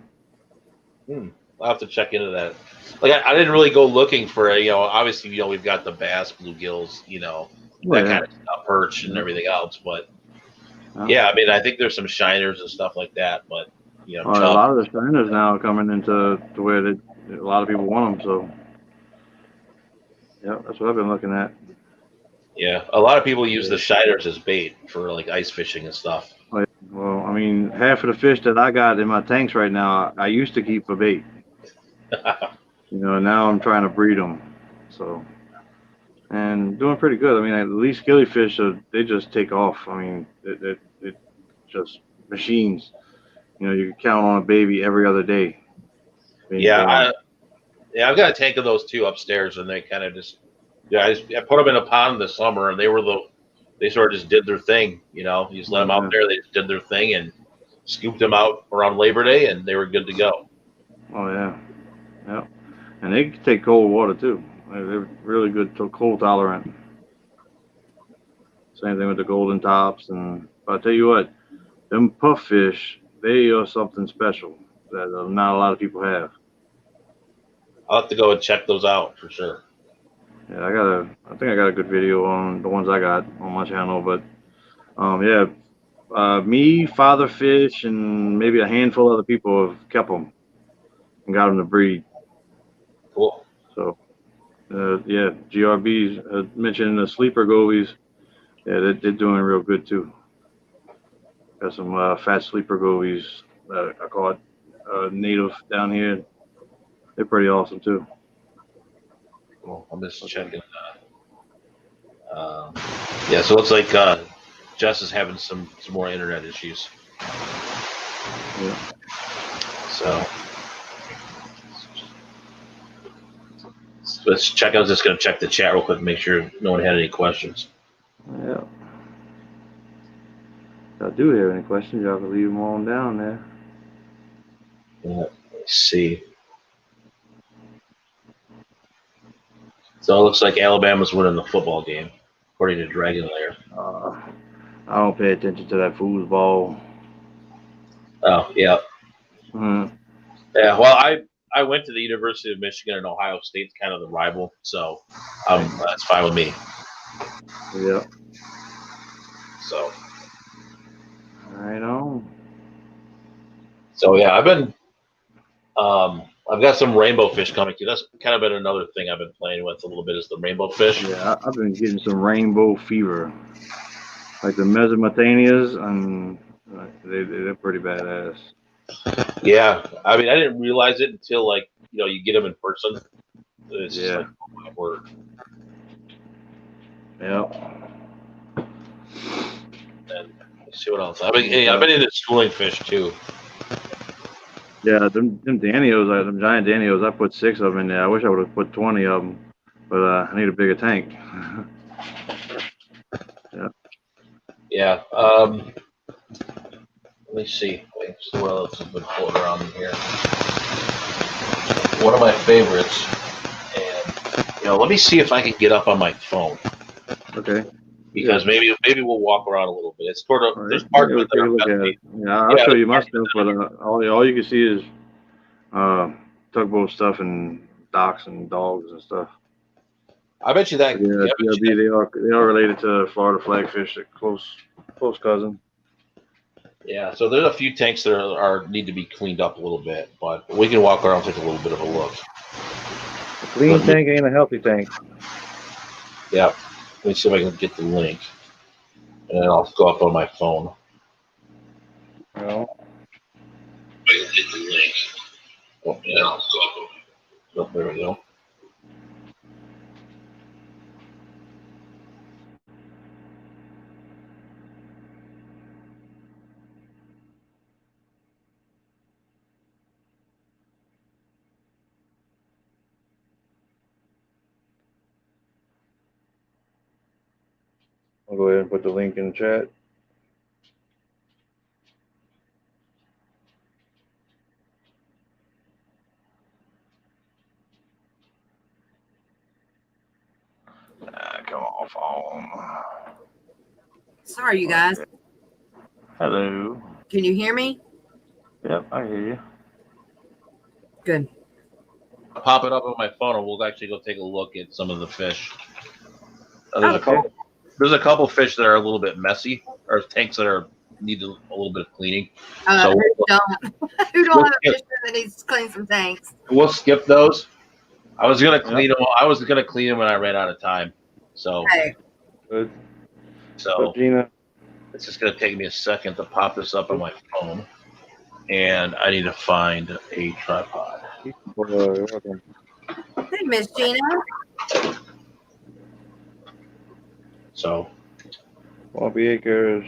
I'll have to check into that. Like I didn't really go looking for obviously we've got the bass, bluegills, that kind of stuff, perch and everything else. But yeah, I mean I think there's some shiners and stuff like that. But a lot of the shiners now are coming into where a lot of people want them. So yeah, that's what I've been looking at. Yeah, a lot of people use the shiners as bait for like ice fishing and stuff. Oh, yeah. Well, I mean, half of the fish that I got in my tanks right now, I used to keep for bait. Now I'm trying to breed them. So, and doing pretty good. I mean, at least killifish, they just take off. I mean, it just machines. You can count on a baby every other day. Yeah, I've got a tank of those too upstairs, and they kind of just. Yeah, I put them in a pond this summer, and they sort of just did their thing. You just let them out there. They just did their thing and scooped them out around Labor Day, and they were good to go. Oh yeah, yeah, and they can take cold water too. They're really good cold tolerant. Same thing with the golden tops, and I'll tell you what, them puff fish, they are something special that not a lot of people have. I'll have to go and check those out for sure. Yeah, I think I got a good video on the ones I got on my channel, but me, Father Fish, and maybe a handful of other people have kept them and got them to breed. Cool. So, GRBs mentioning the sleeper gobies. Yeah, they're doing real good too. Got some fat sleeper gobies that I caught native down here. They're pretty awesome too. Cool. I'm just checking. Yeah, so it looks like Jess is having some more internet issues. Yeah. So let's check. I was just going to check the chat real quick and make sure no one had any questions. Yeah. If I do have any questions, y'all can leave them on down there. Yeah. Let's see. So it looks like Alabama's winning the football game, according to Dragon Lair. I don't pay attention to that foosball. Oh, yeah. Mm. Yeah, well, I went to the University of Michigan, and Ohio State's kind of the rival, so that's fine with me. Yeah. So, Right on. so yeah, I've got some rainbow fish coming too. That's kind of been another thing I've been playing with a little bit is the rainbow fish. Yeah, I've been getting some rainbow fever, like the Mesopotamias, and they're pretty badass. Yeah, I mean, I didn't realize it until like you get them in person. It's just like, oh my word. Yeah. And let's see what else. I've been into schooling fish too. Yeah, them Danios, them giant Danios. I put 6 of them in there. I wish I would have put 20 of them, but I need a bigger tank. Yeah. Yeah. Let me see. Let's see what else has been floating around in here. One of my favorites, and let me see if I can get up on my phone. Okay. Because maybe we'll walk around a little bit. It's sort of there's Right. parts of it that are look at it. Yeah, I'll show you my stuff, but all you can see is tugboat stuff and docks and dogs and stuff. I bet you that. Yeah, they are related to Florida flagfish, a close cousin. Yeah, so there's a few tanks that are need to be cleaned up a little bit, but we can walk around and take a little bit of a look. A clean tank ain't a healthy tank. Yeah, let me see if I can get the link, and then I'll go up on my phone. Well, I can get the link. Oh, yeah, I'll go up. Oh, there we go. I'll go ahead and put the link in the chat. Come on, phone. Sorry, you guys. Hello. Can you hear me? Yep, I hear you. Good. I'll pop it up on my phone, and we'll actually go take a look at some of the fish. There's a couple fish that are a little bit messy, or tanks that need a little bit of cleaning. So who don't have a fisher that needs to clean some tanks? We'll skip those. I was gonna clean them. I was gonna clean them when I ran out of time. So, okay. Good. So Gina, it's just gonna take me a second to pop this up on my phone, and I need to find a tripod. Hey, Miss Gina. So, Bobby Acres.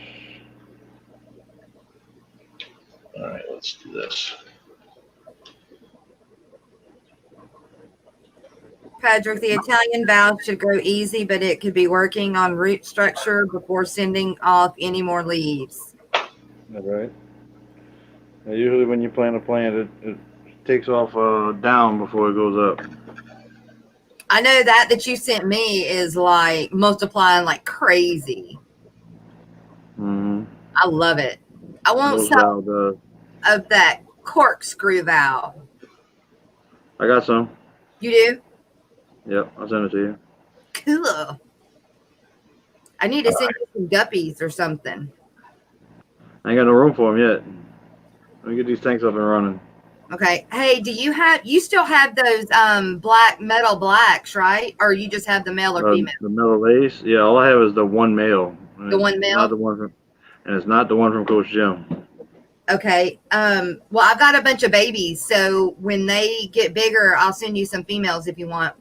all right, let's do this. Patrick, the Italian valve should go easy, but it could be working on root structure before sending off any more leaves. All right. Now, usually when you plant a plant, it takes off down before it goes up. I know that you sent me is like multiplying like crazy. Mm-hmm. I love it. I want some of that corkscrew valve. I got some. You do? Yep, I'll send it to you. Cool. I need to send you some guppies or something. I ain't got no room for them yet. Let me get these tanks up and running. Okay. Hey, you still have those black metal blacks, right? Or you just have the male or female? The metal lace? Yeah, all I have is the one male. The one male? It's not the one from Coach Jim. Okay. Well, I've got a bunch of babies, so when they get bigger, I'll send you some females if you want.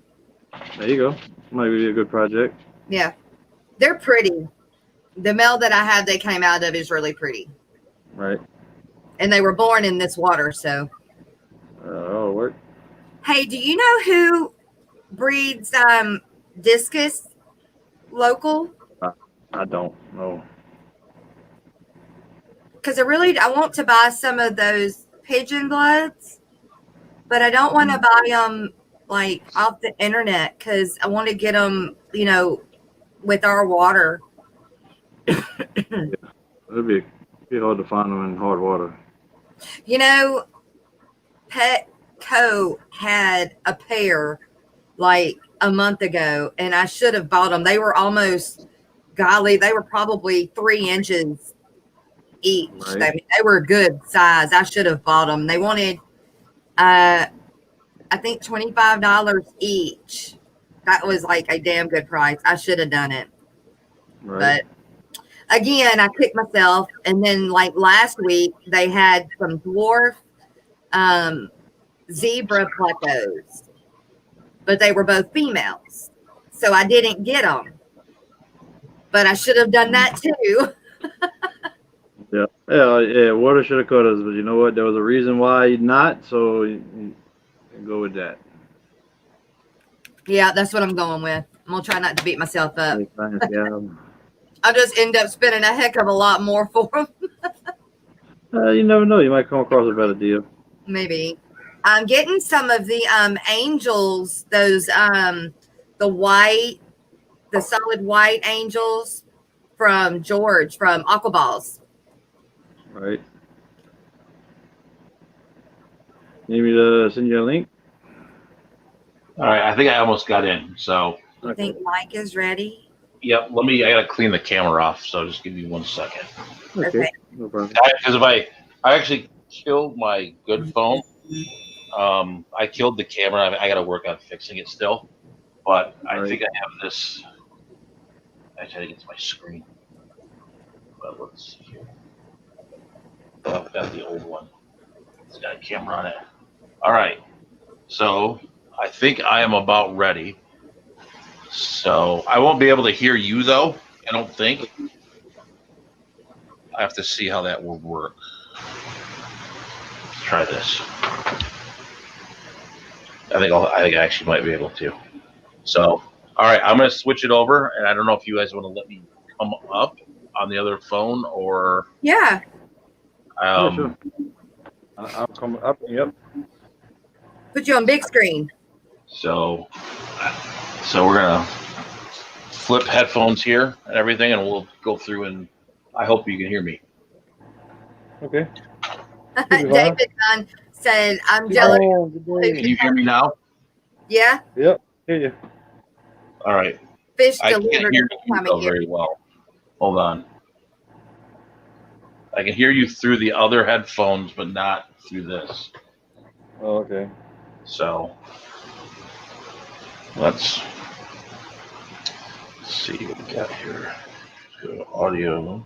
There you go. Might be a good project. Yeah. They're pretty. The male that I have they came out of is really pretty. Right. And they were born in this water, so. It'll work. Hey, do you know who breeds discus local? I don't know. Because I want to buy some of those pigeon bloods. but I don't want to buy them like off the internet because I want to get them, with our water. It'd be hard to find them in hard water. Petco had a pair like a month ago, and I should have bought them. They were they were probably 3 inches each. Right. They were a good size. I should have bought them. They wanted, I think, $25 each. That was like a damn good price. I should have done it. Right. But again, I kicked myself. And then like last week, they had some dwarf zebra plecos, but they were both females. So I didn't get them. But I should have done that too. Yeah. Water should have caught us, but you know what? There was a reason why not, so you go with that. Yeah, that's what I'm going with. I'm going to try not to beat myself up. Yeah. I'll just end up spending a heck of a lot more for them. You never know. You might come across a better deal. Maybe. I'm getting some of the angels, those the solid white angels from George from Aquaballs. Right. Need me to send you a link? All right, I think I almost got in. So, I think Mike is ready. yep. I gotta clean the camera off. So just give me 1 second. Okay. No problem. Because I actually killed my good phone. I killed the camera. I got to work on fixing it still, but I think I have this. I try to get to my screen. But let's see here. Oh, I've got the old one. It's got a camera on it. All right. So I think I am about ready. So I won't be able to hear you though. I don't think. I have to see how that will work. Let's try this. I think I actually might be able to. So, all right, I'm going to switch it over, and I don't know if you guys want to let me come up on the other phone or. Yeah. Yeah, sure. I'll come up. Yep. Put you on big screen. So we're gonna flip headphones here and everything, and we'll go through. And I hope you can hear me. Okay. David Dunn said, "I'm jealous." Can you hear me now? Yeah. Yep. Hear you. All right. Fish I can't delivered hear this you time though of year. very well. Hold on. I can hear you through the other headphones, but not through this. Oh, okay. So let's see what we got here. Let's go to audio.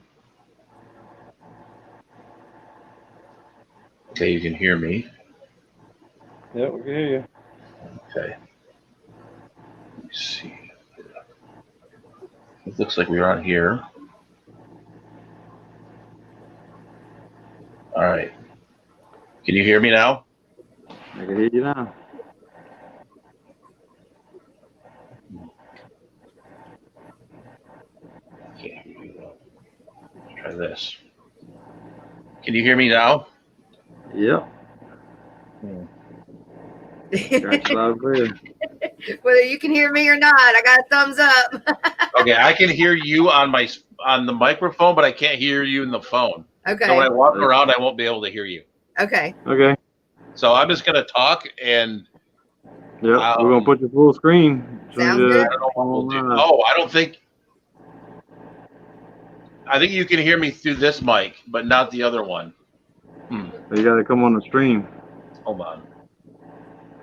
Okay, you can hear me. Yep, we can hear you. Okay. Let me see. It looks like we're on here. All right. Can you hear me now? I can hear you now. Can't hear you though. Let's try this. Can you hear me now? Yep. That's loud and clear. Whether you can hear me or not, I got a thumbs up. Okay, I can hear you on the microphone, but I can't hear you in the phone. Okay. So when I walk around, I won't be able to hear you. Okay. Okay. So I'm just gonna talk and. Yep. We're gonna put your full screen. Sounds good. I don't know what we'll do. Oh, I don't think. I think you can hear me through this mic, but not the other one. You gotta come on the stream. Hold on.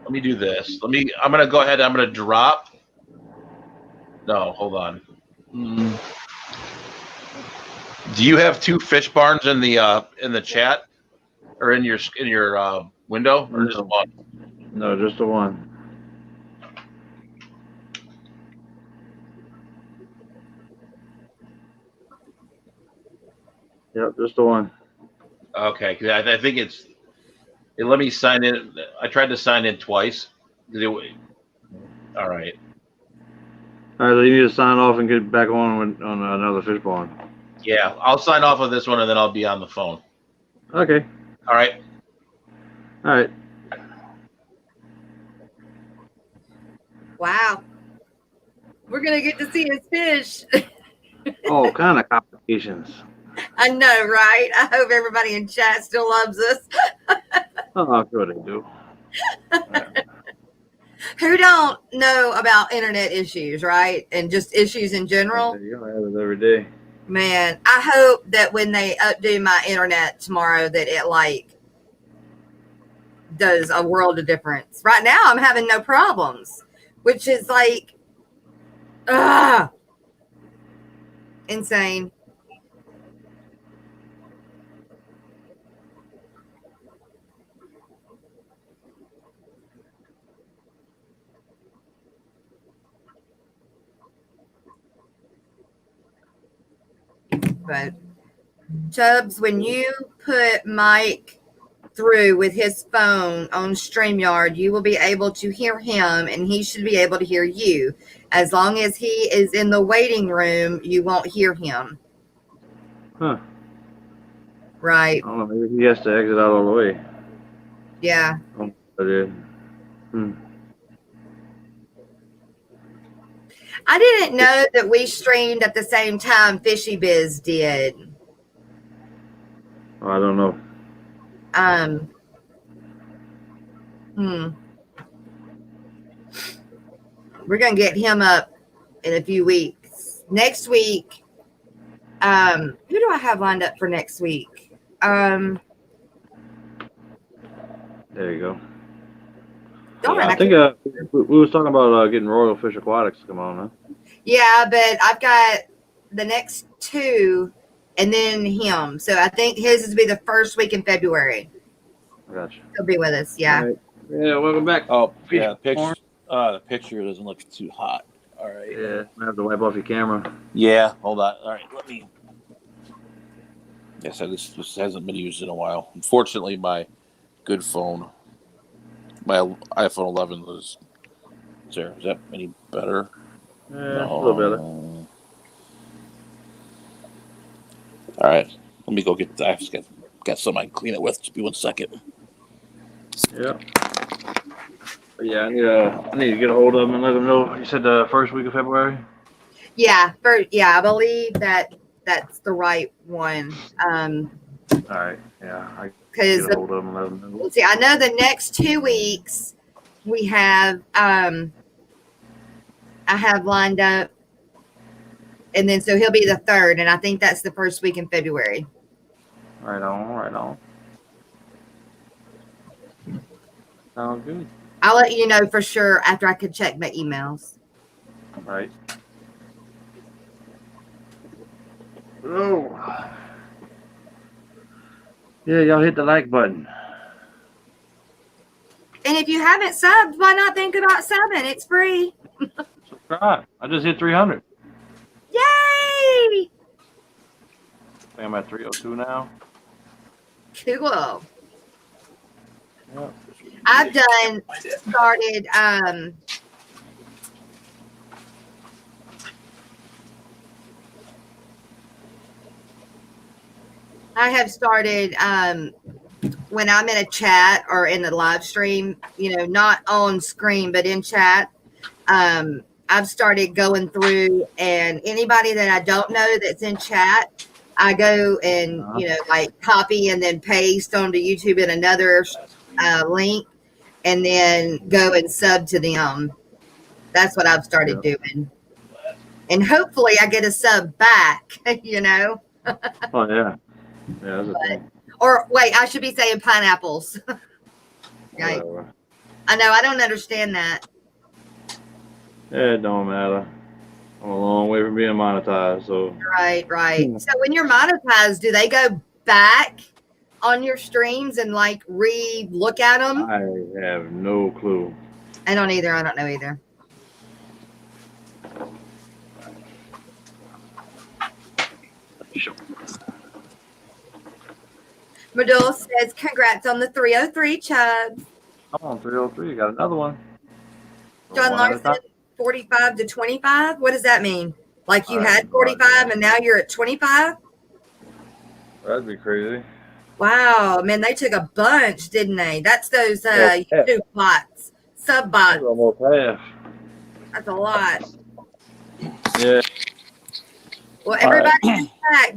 Let me do this. I'm gonna go ahead. I'm gonna drop. No, hold on. Do you have 2 fish barns in the chat, or in your window, or just one? No, just the one. Yep, just the one. Okay, 'cause I think it let me sign in. I tried to sign in twice. All right. All right, so you need to sign off and get back on another fish barn. Yeah, I'll sign off of this one and then I'll be on the phone. Okay. All right. All right. Wow. We're going to get to see his fish. All kind of complications. I know, right? I hope everybody in chat still loves us. Oh, I'm sure they do. Yeah. Who don't know about internet issues, right? And just issues in general. You don't have it every day. Man, I hope that when they updo my internet tomorrow that it like does a world of difference. Right now I'm having no problems, which is like insane. But Chubbs, when you put Mike through with his phone on StreamYard, you will be able to hear him and he should be able to hear you. As long as he is in the waiting room, you won't hear him. Huh. Right. I don't know. Maybe he has to exit out all the way. Yeah. I didn't know that we streamed at the same time Fishy Biz did. I don't know. We're gonna get him up in a few weeks. Next week, who do I have lined up for next week? There you go. Darn, I think we was talking about getting Royal Fish Aquatics to come on, huh? Yeah, but I've got the next two and then him. So I think his is be the first week in February. Gotcha. He'll be with us. Yeah. Right. Yeah, welcome back. Oh, yeah. The picture doesn't look too hot. All right. Yeah, I have to wipe off your camera. Yeah, hold on. All right, let me. Yes, this hasn't been used in a while. Unfortunately, my good phone, my iPhone 11 was. Is that any better? Yeah, a little better. All right, let me go get. I just got something I can clean it with. Just be 1 second. Yeah. But yeah, I need to get a hold of him and let him know. You said the first week of February? Yeah. I believe that's the right one. All right. Yeah. I Because get a hold of him and let him know. let's see, I know the next 2 weeks we have I have lined up, and then so he'll be the third, and I think that's the first week in February. Right on. Sounds good. I'll let you know for sure after I can check my emails. All right. Oh. Yeah, y'all hit the like button. And if you haven't subbed, why not think about subbing? It's free. Subscribe. I just hit 300. Yay! I think I'm at 302 now. Cool. Yep. I've started I have started when I'm in a chat or in a live stream, not on screen but in chat. I've started going through, and anybody that I don't know that's in chat, I go and like copy and then paste onto YouTube in another link, and then go and sub to them. That's what I've started doing, and hopefully I get a sub back. Oh yeah, that's a thing. Or wait, I should be saying pineapples. Right. I know, I don't understand that. It don't matter. I'm a long way from being monetized, so. Right. So when you're monetized, do they go back on your streams and like re-look at them? I have no clue. I don't either. I don't know either. Sure. Medulla says, congrats on the 303, Chubbs. I'm on 303. You got another one. John Larson, 45 to 25. What does that mean? Like you had 45 and now you're at 25? That'd be crazy. Wow, man, they took a bunch, didn't they? That's those YouTube bots, sub bots. Almost half. That's a lot. Yeah. Well, All right. everybody in chat,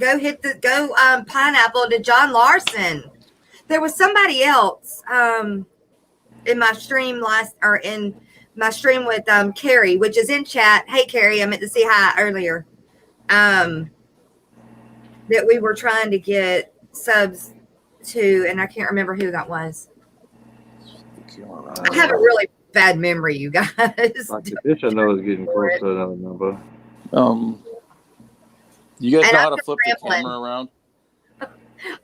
go pineapple to John Larson. There was somebody else in my stream with Carrie, which is in chat. Hey Carrie, I meant to say hi earlier. That we were trying to get subs to, and I can't remember who that was. I have a really bad memory, you guys. Like the dish I know is getting close to another number. You guys And know I'm how to just flip rambling. the camera around?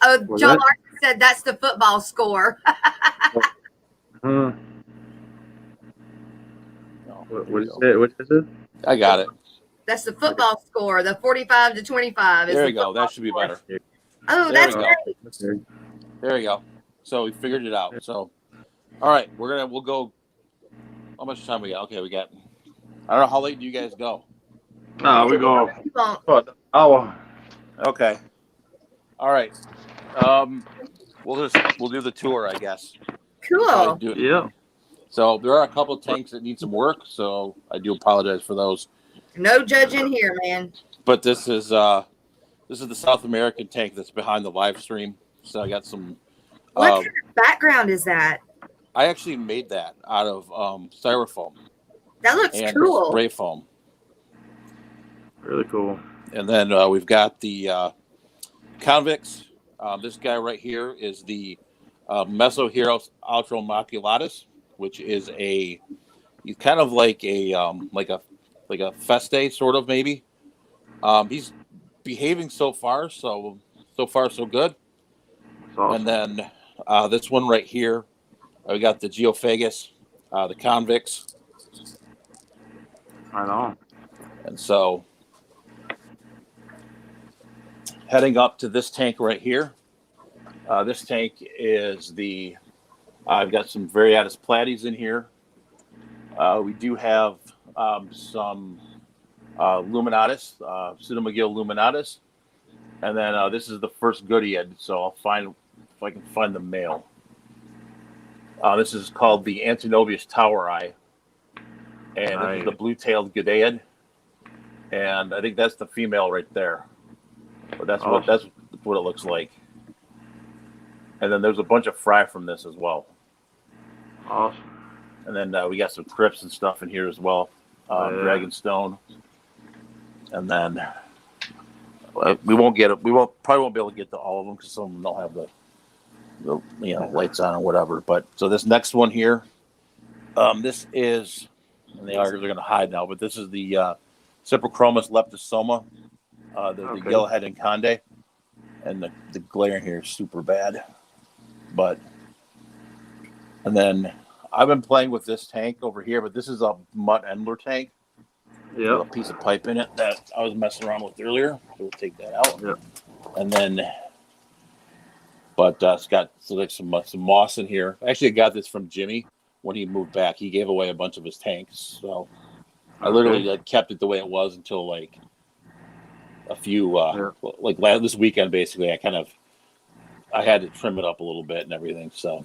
Oh, Was John that- Larson said that's the football score. Huh? No, What is it? What is it? I got it. That's the football score. The 45-25. There you go. That should be better. Oh, There that's we go. great. Okay. There you go. So we figured it out. So, all right, we'll go. How much time we got? Okay, we got. I don't know how late do you guys go. No, we go Well, hour. Okay. All right. We'll do the tour, I guess. cool. Yeah. So there are a couple of tanks that need some work, so I do apologize for those. No judging here, man. But this is the South American tank that's behind the live stream. So I got some. What kind of background is that? I actually made that out of styrofoam That looks and cool. spray foam. Really cool. And then we've got the convicts. This guy right here is the Mesoheros ultramaculatus, which is he's kind of like a feste sort of maybe. He's behaving so far so good. That's awesome. And then this one right here, we got the Geophagus, the convicts. Right on. And so heading up to this tank right here. This tank is I've got some Variatus platies in here. We do have some Luminatus, Pseudomagil Luminatus. And then this is the first Goodyead, so I'll find if I can find the male. This is called the Antinobius Toweri. And this is the blue-tailed Goodyead. And I think that's the female right there. But that's what it looks like. And then there's a bunch of fry from this as well. Awesome. And then we got some crypts and stuff in here as well. Dragonstone. And then we probably won't be able to get to all of them because some of them don't have the lights on or whatever. But so this next one here, this is, and they're going to hide now, but this is the Cyprochromis leptosoma, the yellowhead and conde, and the glare in here is super bad. But and then I've been playing with this tank over here, but this is a Mutt Endler tank. Yeah. A piece of pipe in it that I was messing around with earlier. We'll take that out. Yep. And then, but it's got some moss in here. Actually, I got this from Jimmy when he moved back. He gave away a bunch of his tanks, so I literally kept it the way it was until like a few this weekend. Basically, I had to trim it up a little bit and everything. So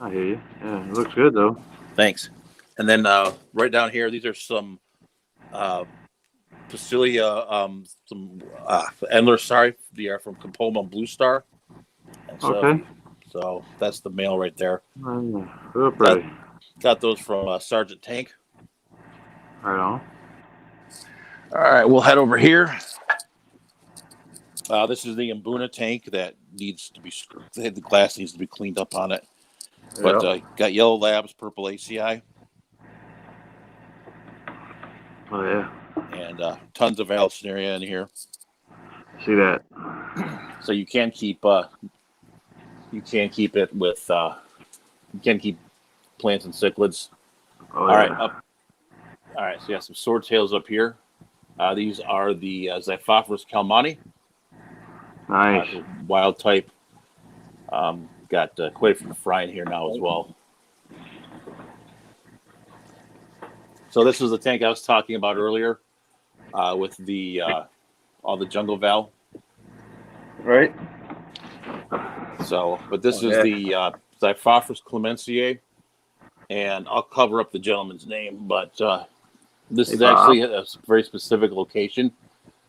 I hear you. Yeah, it looks good though. thanks. And then right down here, these are some Facilia, some Endler. Sorry, they are from Compoma Blue Star. And so, so that's the male right there. Real pretty. Got those from Sergeant Tank. Right on. All right, we'll head over here. This is the Mbuna tank that needs to be. The glass needs to be cleaned up on it. But got yellow labs, purple ACI. Oh yeah. And tons of Alcinaria in here. See that? So you can keep it with you can keep plants and cichlids. Oh, All right, up. All right, so you got some swordtails up here. These are the Xiphophorus calmani. Nice. Wild type. Got quite a few fry in here now as well. So this is the tank I was talking about earlier with the all the jungle val. Right. So, but this is the Xiphophorus clemensiae, and I'll cover up the gentleman's name, but This Hey, is Bob. actually a very specific location.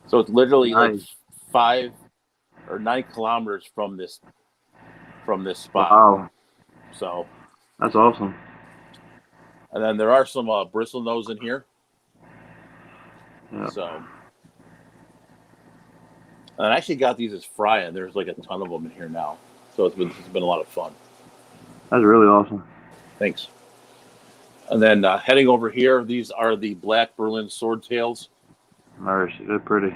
So it's literally like Nice. 5 or 9 kilometers from this spot. Wow, So, that's awesome. and then there are some bristlenose in here. Yeah. So, and I actually got these as fry, and there's like a ton of them in here now. So it's been a lot of fun. That's really awesome. Thanks. And then heading over here, these are the black Berlin swordtails. Nice. They're pretty.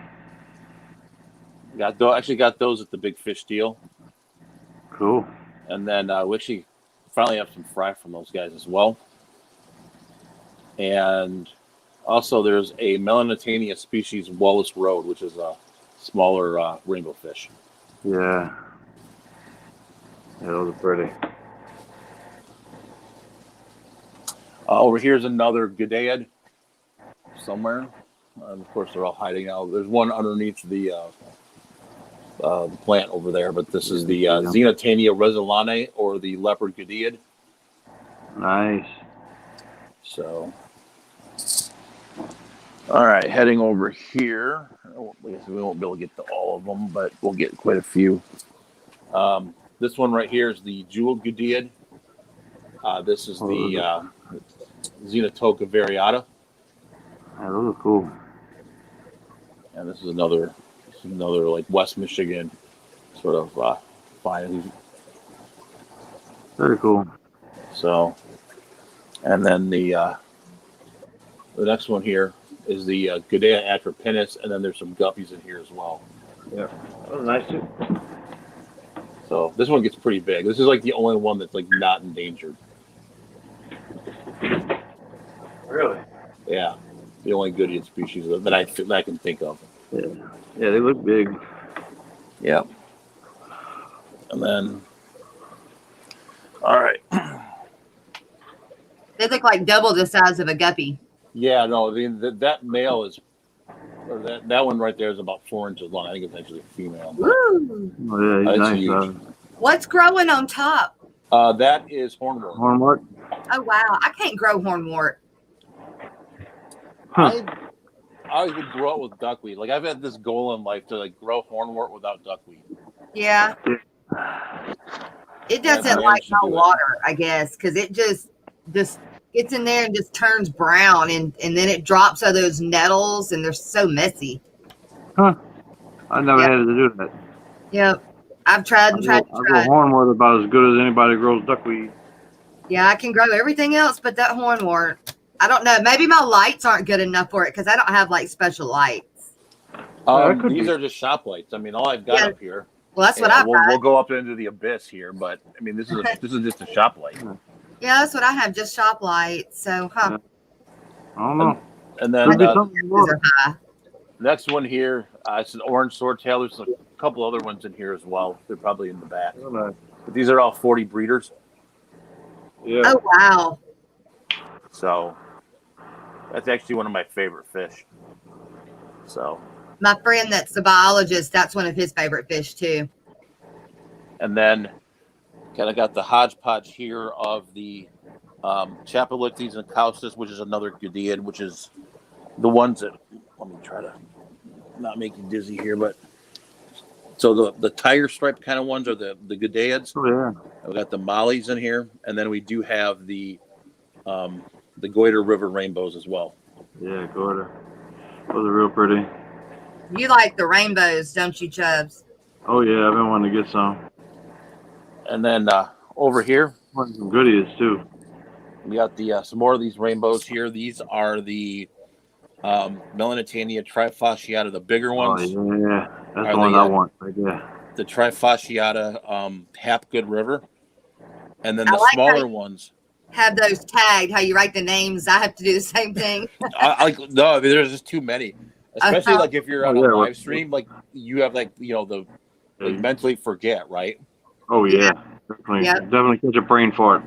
Actually got those at the Big Fish deal. Cool. And then we actually finally have some fry from those guys as well. And also there's a Melanitania species Wallace Road, which is a smaller rainbow fish. Yeah. Yeah, those are pretty. Over here's another Gadaeid somewhere. Of course, they're all hiding out. There's one underneath the plant over there, but this is the Xenotania resolane, or the leopard Gadaeid. Nice. So, all right, heading over here. I guess we won't be able to get to all of them, but we'll get quite a few. This one right here is the jewel Gadaeid. This is the Xenotoca variata. Yeah, those are cool. And this is another like West Michigan sort of find. Very cool. So, and then the next one here is the Gudea atropinis, and then there's some guppies in here as well. Yeah, that was nice too. So this one gets pretty big. This is like the only one that's like not endangered. Really? Yeah, the only Goodyear species that I can think of. Yeah. Yeah, they look big. Yeah. And then, all right. They look like double the size of a guppy. Yeah, no, that male is, or that one right there is about 4 inches long. I think it's actually a female. Woo! Oh, yeah, he's nice. Huge. What's growing on top? That is hornwort. Hornwort? Oh wow, I can't grow hornwort. Huh. I would grow it with duckweed. Like I've had this goal in life to like grow hornwort without duckweed. Yeah. It doesn't like no water, I guess, because it just gets in there and just turns brown, and then it drops all those nettles, and they're so messy. Huh. I never had to do that. Yep. I've tried and tried. I grow hornwort about as good as anybody grows duckweed. Yeah, I can grow everything else but that hornwort. I don't know. Maybe my lights aren't good enough for it because I don't have like special lights. These are just shop lights. I mean, all I've got up here. Well, that's what I've got. We'll go up into the abyss here, but I mean, this is just a shop light. Yeah, that's what I have, just shop lights. So, huh? I don't know. And then high. Next one here, it's an orange swordtail. There's a couple other ones in here as well. They're probably in the back. But these are all 40 breeders. Yeah. Oh wow! So that's actually one of my favorite fish. So my friend that's a biologist, that's one of his favorite fish too. And then kind of got the hodgepodge here of the Chapelixes and Caustis, which is another Gadaeid, which is the ones that, let me try to not make you dizzy here, but so the tiger stripe kind of ones are the Gadaeids. Oh, yeah. We got the mollies in here, and then we do have the Goiter River rainbows as well. Yeah, Goiter. Those are real pretty. You like the rainbows, don't you, Chubbs? Oh yeah, I've been wanting to get some. And then over here, some goodies too. We got the some more of these rainbows here. These are the Melanitania trifasciata, the bigger ones. Oh yeah, that's the one I want right there. The trifasciata Hapgood River, and then the smaller ones have those tagged. How you write the names? I have to do the same thing. No, there's just too many. Especially like if you're on a live stream, like you have like the mentally forget, right? Oh yeah, definitely catch a brain fart.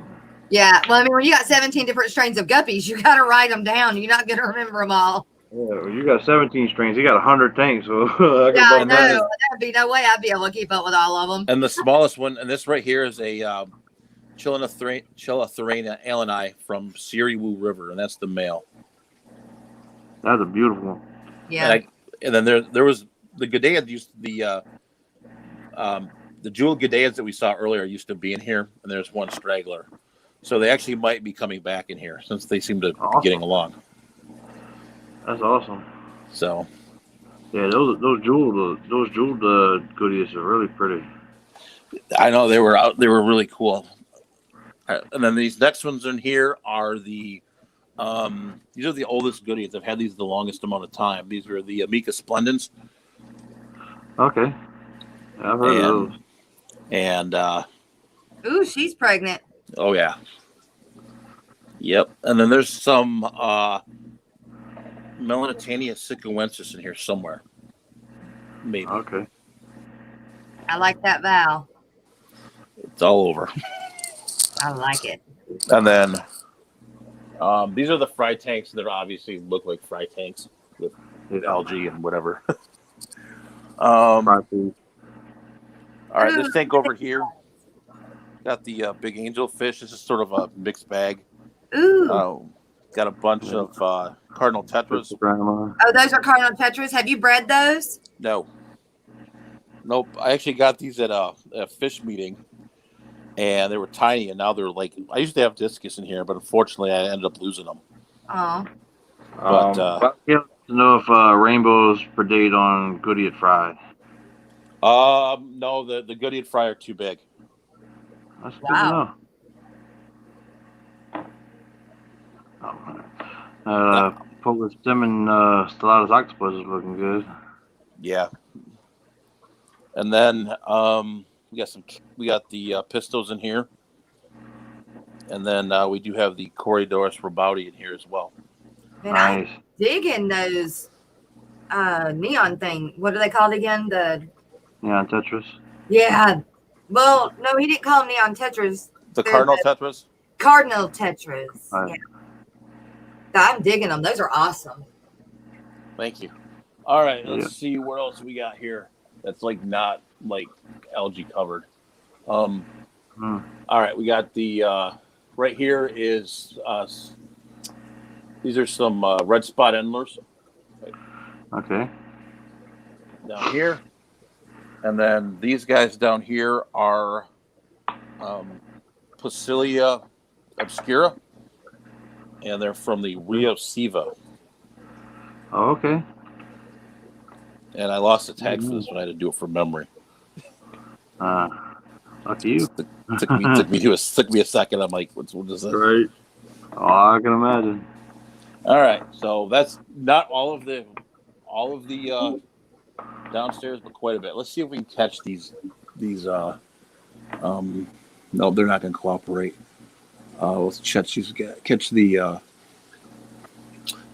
Yeah, well, I mean, when you got 17 different strains of guppies, you got to write them down. You're not going to remember them all. Yeah, well, you got 17 strains. You got 100 tanks, so I know. There'd be no way I'd be able to keep up with all of them. And the smallest one, and this right here is a Chilotherina alani from Siriwu River, and that's the male. That's a beautiful one. Yeah. And then there was the G'dayas the jeweled G'dayas that we saw earlier used to be in here, and there's one straggler. So they actually might be coming back in here since they seem to be getting along. That's awesome. So yeah, those jeweled goodies are really pretty. I know they were really cool. And then these next ones in here are these are the oldest goodies. I've had these the longest amount of time. These are the Amica Splendens. Okay. Yeah, I've heard of those. And Ooh, she's pregnant. oh yeah. Yep. And then there's some Melanitania sicuensis in here somewhere. Maybe. Okay. I like that vowel. It's all over. I like it. And then these are the fry tanks that obviously look like fry tanks with algae and whatever. All right, this tank over here got the big angel fish. This is sort of a mixed bag. Ooh. Got a bunch of cardinal tetras. Oh, those are cardinal tetras. Have you bred those? No. Nope. I actually got these at a fish meeting, and they were tiny, and now they're like, I used to have discus in here, but unfortunately I ended up losing them. Oh. But you have to know if rainbows predate on Goodyear fry. no, the Goodyear fry are too big. That's good to know. Polish salmon Stellatus octopus is looking good. Yeah. And then we got the pistos in here, and then we do have the Corydorus robauti in here as well. Man, Nice. I'm digging those neon thing. What are they called again? The Neon tetras. Yeah. Well, no, he didn't call them neon tetras. The They're cardinal tetras. Cardinal tetras. Right. Yeah. I'm digging them. Those are awesome. Thank you. All right, let's see what else we got here. That's like not like algae covered. All right, we got the right here is these are some red spot endlers. Okay. Down here, and then these guys down here are Placilia obscura, and they're from the Rio Siva. Oh, okay. And I lost the tag for this one. I had to do it from memory. Lucky you. Took me a second. I'm like, what is this? Right. Oh, I can imagine. All right, so that's not all of the downstairs, but quite a bit. Let's see if we can catch these. No, they're not going to cooperate. Let's catch the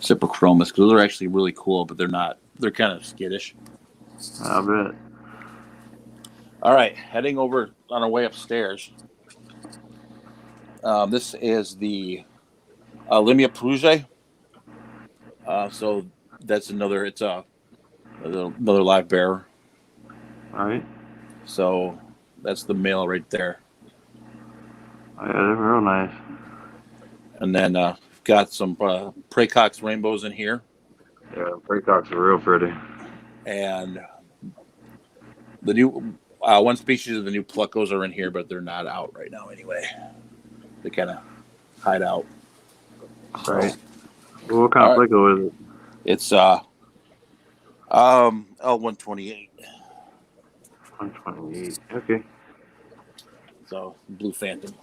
Cyprochromis, because those are actually really cool, but they're not. They're kind of skittish. I bet. All right, heading over on our way upstairs. This is the Limia Perugia. So that's another. It's another live bearer. All right. So that's the male right there. Oh, yeah, they're real nice. And then got some Praecox rainbows in here. Yeah, Praecox are real pretty. And the new one species of the new Pluckos are in here, but they're not out right now anyway. They kind of hide out. Right. Well, what kind of Pleco is it? It's L128. 128. Okay. So Blue Phantom.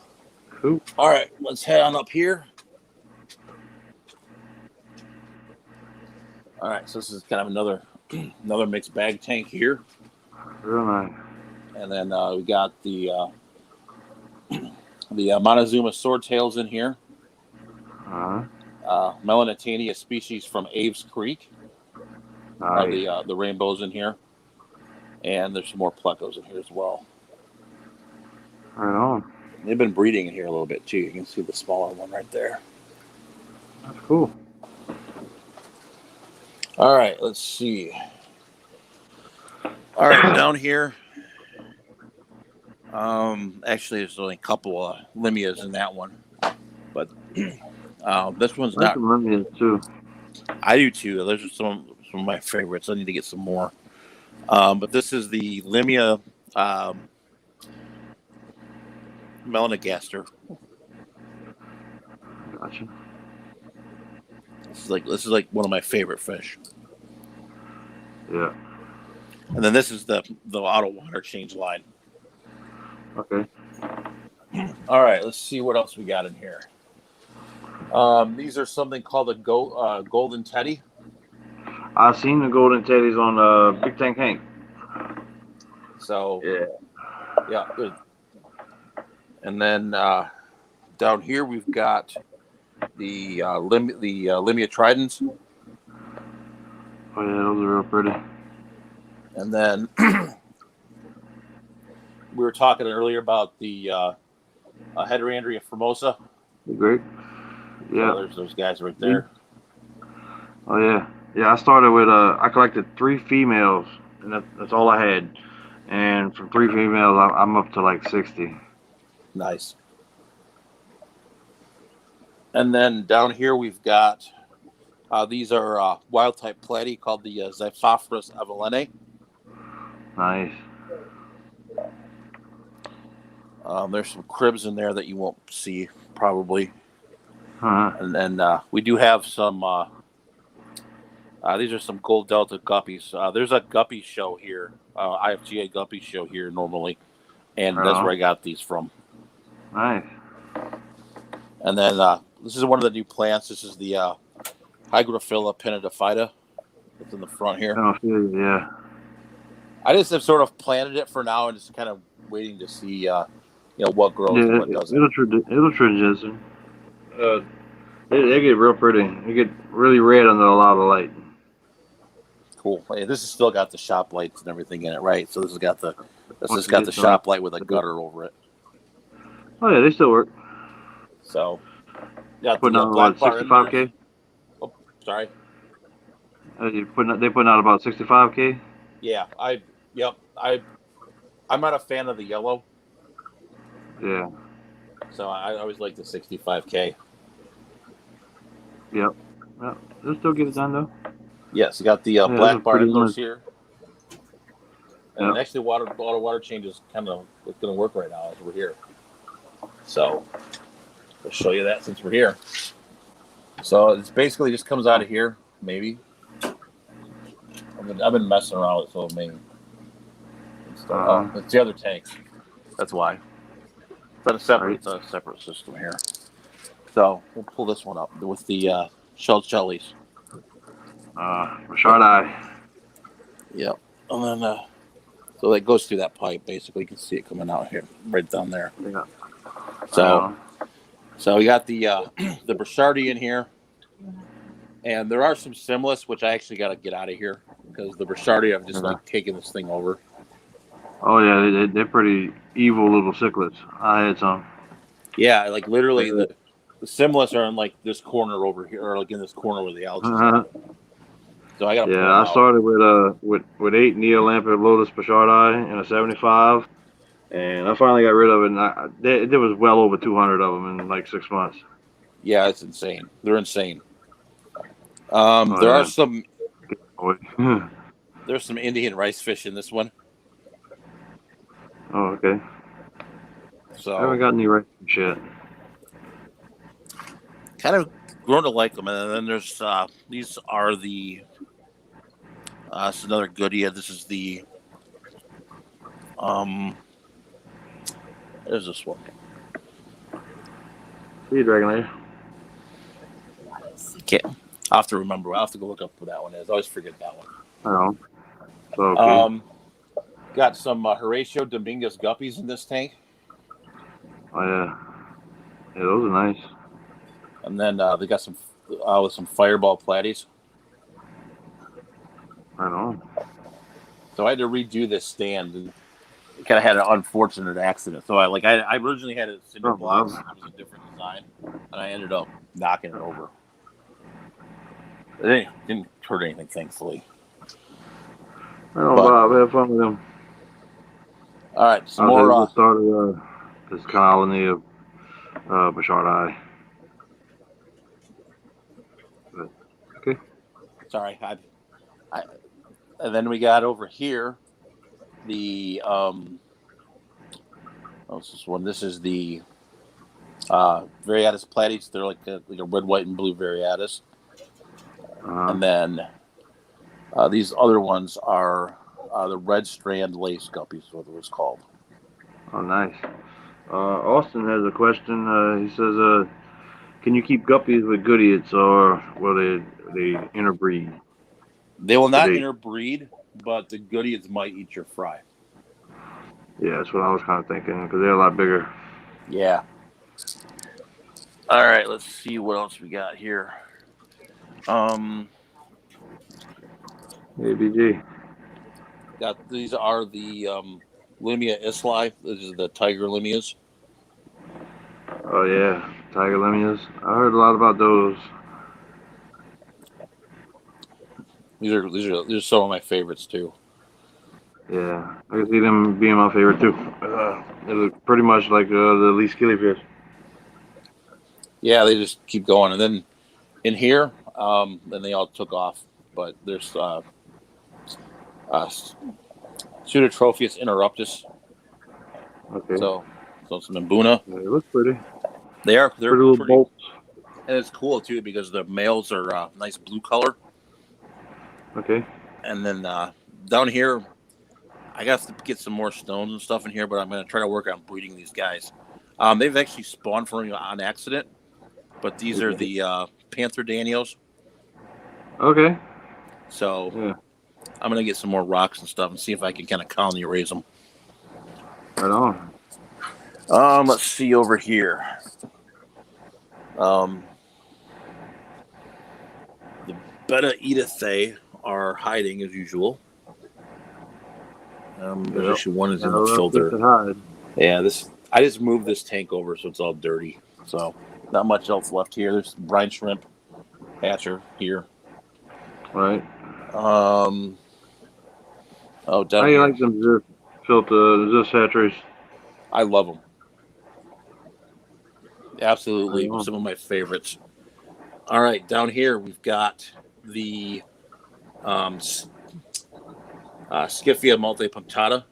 Cool. All right, let's head on up here. All right, so this is kind of another mixed bag tank here. Real nice. And then we got the Montezuma swordtails in here. Melanitania species from Aves Creek. Nice. The rainbows in here. And there's some more Plecos in here as well. Right on. They've been breeding in here a little bit too. You can see the smaller one right there. That's cool. All right, let's see. All right, down here. Actually, there's only a couple of Limias in that one, but this one's not. Limias too. I do too. Those are some of my favorites. I need to get some more. But this is the Limia melanogaster. Gotcha. This is like one of my favorite fish. Yeah. And then this is the auto water change line. Okay. All right, let's see what else we got in here. These are something called a golden teddy. I seen the golden teddies on Big Tank Hank. So Yeah. good. And then down here we've got the Limia tridents. Oh yeah, those are real pretty. And then we were talking earlier about the Heterandria formosa. Great. Yeah. So there's those guys right there. Oh yeah. Yeah, I started with I collected 3 females, and that's all I had. And from 3 females, I'm up to like 60. Nice. And then down here we've got these are wild type platy called the Xiphophorus avalene. Nice. There's some cribs in there that you won't see probably. Huh. And then we do have some. These are some gold delta guppies. There's a guppy show here, IFGA guppy show here normally, and that's where I got these from. Nice. And then this is one of the new plants. This is the Hygrophila pinnatophyta. It's in the front here. I feel you, yeah. I just have sort of planted it for now and just kind of waiting to see, what grows and what doesn't. It'll transition. They get real pretty. They get really red under a lot of light. Cool. Hey, this has still got the shop lights and everything in it, right? So this has got the shop light with a gutter over it. Oh yeah, they still work. So got Putting the out black about bar 65K. Oh, sorry. They putting out about 65K. Yeah, I'm not a fan of the yellow. Yeah. So I always like the 65K. Yep. Well, they'll still get it done though. Yes, you got the black bar endless here. And Yep. actually, auto water change is kind of it's going to work right now as we're here. So I'll show you that since we're here. So it's basically just comes out of here, maybe. I've been messing around with it, so it may. It's the other tanks. That's why. But it's a separate system here. So we'll pull this one up with the shelled jellies. Rashard Eye. Yep. And then so that goes through that pipe. Basically, you can see it coming out here, right down there. Yeah. So we got the Brashardi in here, and there are some Simless, which I actually got to get out of here because the Brashardi I've just like taken this thing over. Oh yeah, they're pretty evil little cichlids. I had some. Yeah, like literally the Simless are in like this corner over here, or like in this corner where the algae is. So I got. Yeah, I started with 8 Neolampid Lotus Brashardi and a 75, and I finally got rid of it. And there was well over 200 of them in like 6 months. Yeah, it's insane. They're insane. There are some. There's some Indian rice fish in this one. Oh, okay. So I haven't got any rice yet. Kind of grown to like them, and then there's these are the. It's another goodie. This is the. There's this one. Sea Dragon there. Okay, I'll have to remember. I'll have to go look up what that one is. I always forget that one. I know. So, okay. Got some Horatio Dominguez guppies in this tank. Oh yeah. Yeah, those are nice. And then they got some with some Fireball platies. Right on. So I had to redo this stand, and kind of had an unfortunate accident. So I originally had a cinder block. It was a different design, and I ended up knocking it over. It didn't hurt anything, thankfully. Right on, Bob. Have fun with them. All right, some more. We started this colony of Brashardi. Okay. Sorry, I and then we got over here the what's this one? This is the Variatus platies. They're like a red, white, and blue Variatus. And then these other ones are the red strand lace guppies, is what it was called. Oh, nice. Austin has a question. He says, "Can you keep guppies with goodiots, or will they interbreed?" They will not They- interbreed, but the goodiots might eat your fry. Yeah, that's what I was kind of thinking because they're a lot bigger. Yeah. All right, let's see what else we got here. ABG. These are the Limia Islay. These are the tiger Limias. Oh yeah, tiger limias. I heard a lot about those. These are some of my favorites too. Yeah, I can see them being my favorite too. They look pretty much like the least killifish. Yeah, they just keep going, and then in here, then they all took off. But there's Pseudotropheus interruptus. Okay. So some Mbuna. Yeah, they look pretty. They're Pretty little bolts. and it's cool too because the males are nice blue color. Okay. And then down here, I got to get some more stones and stuff in here, but I'm going to try to work on breeding these guys. They've actually spawned for me on accident, but these are the Panther Danios. Okay. So Yeah. I'm going to get some more rocks and stuff and see if I can kind of colony raise them. Right on. Let's see over here. The Beta Edithae are hiding as usual. There's actually one is in the filter. Yeah, I just moved this tank over so it's all dirty. So not much else left here. There's brine shrimp hatcher here. Right. Oh, How down do you here. like them the hatcheries? I love them. Absolutely, Oh. some of my favorites. All right, down here we've got the Scyphia multipunctata,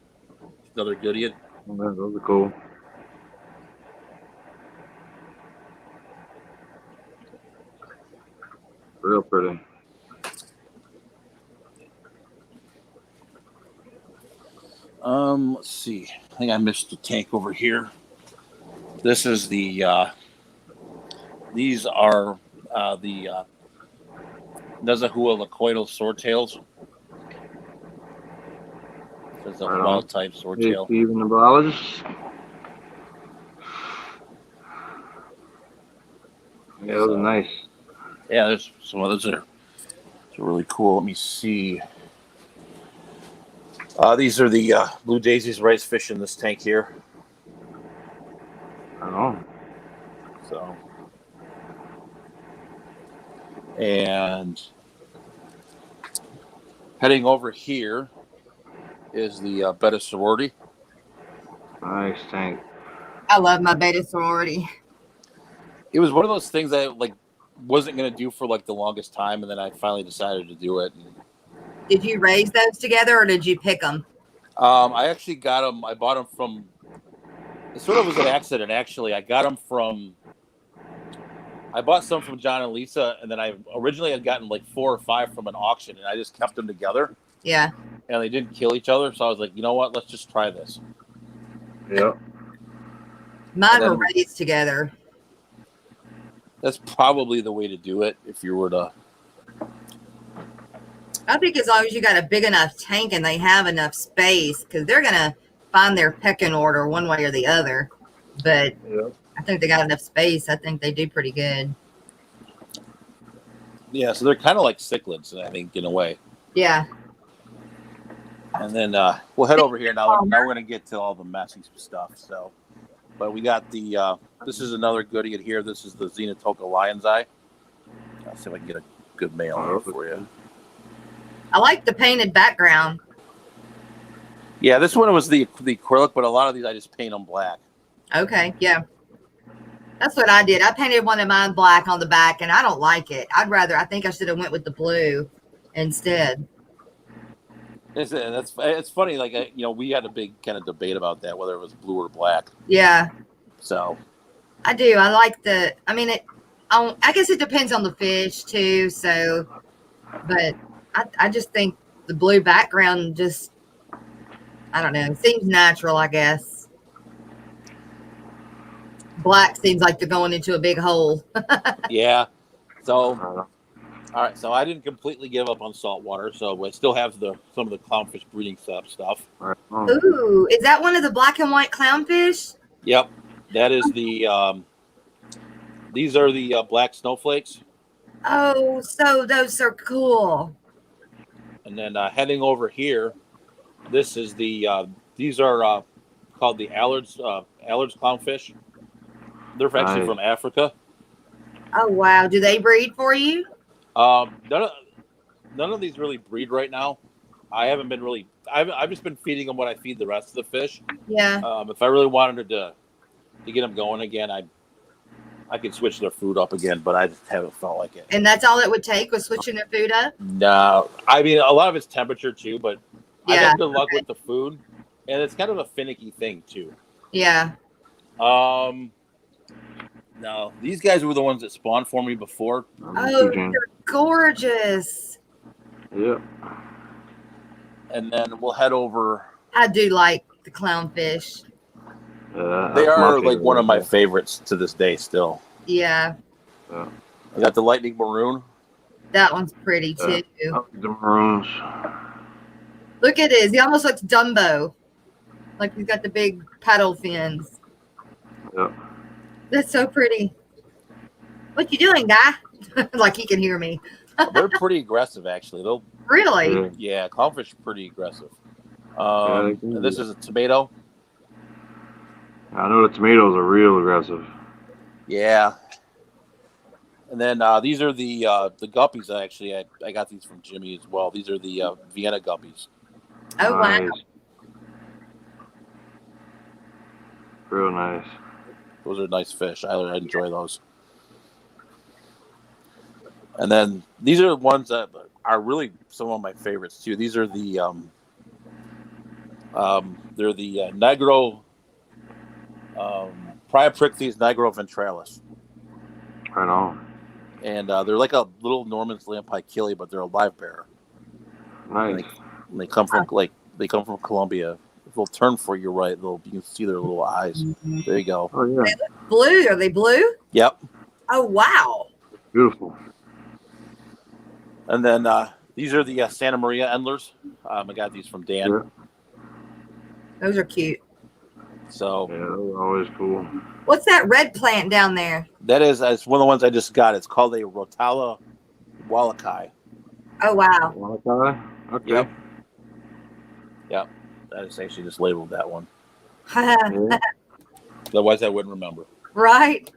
another goodie. Oh, man, those are cool. Real pretty. Let's see. I think I missed a tank over here. This is the. These are the Nezahua lacoidal swordtails. This is a Right on. wild type Hey, swordtail. Steven, the biologist. Yeah, those are nice. Yeah, there's some others that are really cool. Let me see. These are the blue daisies rice fish in this tank here. Right on. So, and heading over here is the Beta sorority. Nice tank. I love my beta sorority. It was one of those things I wasn't going to do for the longest time, and then I finally decided to do it. And, Did you raise those together or did you pick them? I actually got them. I bought them from. It sort of was an accident, actually. I got them from. I bought some from John and Lisa, and then I originally had gotten 4 or 5 from an auction, and I just kept them together. Yeah. And they didn't kill each other, so I was like, you know what? Let's just try this. Yep. Mine were raised together. That's probably the way to do it if you were to. I think as long as you got a big enough tank and they have enough space, because they're going to find their pecking order one way or the other. But Yep. I think they got enough space. I think they do pretty good. Yeah, so they're kind of like cichlids, I think, in a way. Yeah. And then we'll head over here now. Now we're going to get to all the messy stuff. So, but we got the. This is another goodie in here. This is the Xenotoka lion's eye. I'll see if I can get a good male here for you. I like the painted background. Yeah, this one was the acrylic, but a lot of these I just paint them black. Okay. Yeah. That's what I did. I painted one of mine black on the back, and I don't like it. I think I should have went with the blue. instead. It's funny. Like we had a big kind of debate about that, whether it was blue or black. Yeah, So I do. I like I mean, I guess it depends on the fish too. So, but I just think the blue background just, I don't know, seems natural, I guess. Black seems like they're going into a big hole. yeah. So all right. So I didn't completely give up on saltwater. So I still have some of the clownfish breeding stuff. Right. Ooh, is that one of the black and white clownfish? Yep. That is the. These are the black snowflakes. Oh, so those are cool. And then heading over here, this is the. These are called the Allards clownfish. They're actually from Africa. Oh wow, do they breed for you? None of these really breed right now. I haven't been really. I've just been feeding them what I feed the rest of the fish. Yeah. If I really wanted to get them going again, I could switch their food up again, but I just haven't felt like it. And that's all it would take was switching their food up? No, I mean a lot of it's temperature too, but I've Yeah. had good luck with the food, and it's kind of a finicky thing too. Yeah. No, these guys were the ones that spawned for me before. Oh, they're gorgeous. Yep. And then we'll head over. I do like the clownfish. They are like one of my favorites to this day still. Yeah. I got the lightning maroon. That one's pretty too. The maroons. Look at his. He almost looks Dumbo. Like he's got the big paddle fins. Yep. That's so pretty. What you doing, guy? Like he can hear me. They're pretty aggressive, actually. They'll Really? Yeah, clownfish are pretty aggressive. Yeah, this is a tomato. I know the tomatoes are real aggressive. Yeah. And then these are the guppies. Actually, I got these from Jimmy as well. These are the Vienna guppies. Oh wow. Nice. Real nice. Those are nice fish. I enjoy those. And then these are the ones that are really some of my favorites too. These are the they're the Negro Priaprictes negro-ventralis. Right on. And they're like a little Norman's lamprey, but they're a live bearer. Nice. And they come from Colombia. If they'll turn for you right, you can see their little eyes. There you go. Oh yeah. Blue? Are they blue? Yep. Oh wow. Beautiful. And then these are the Santa Maria endlers. I got these from Dan. Yeah. Those are cute. So Yeah, those are always cool. What's that red plant down there? that is it's one of the ones I just got. It's called a Rotala Wallakai. Oh wow. Malachi? Okay. Yep. Yep. I just actually just labeled that one. Yeah. Otherwise, I wouldn't remember. Right?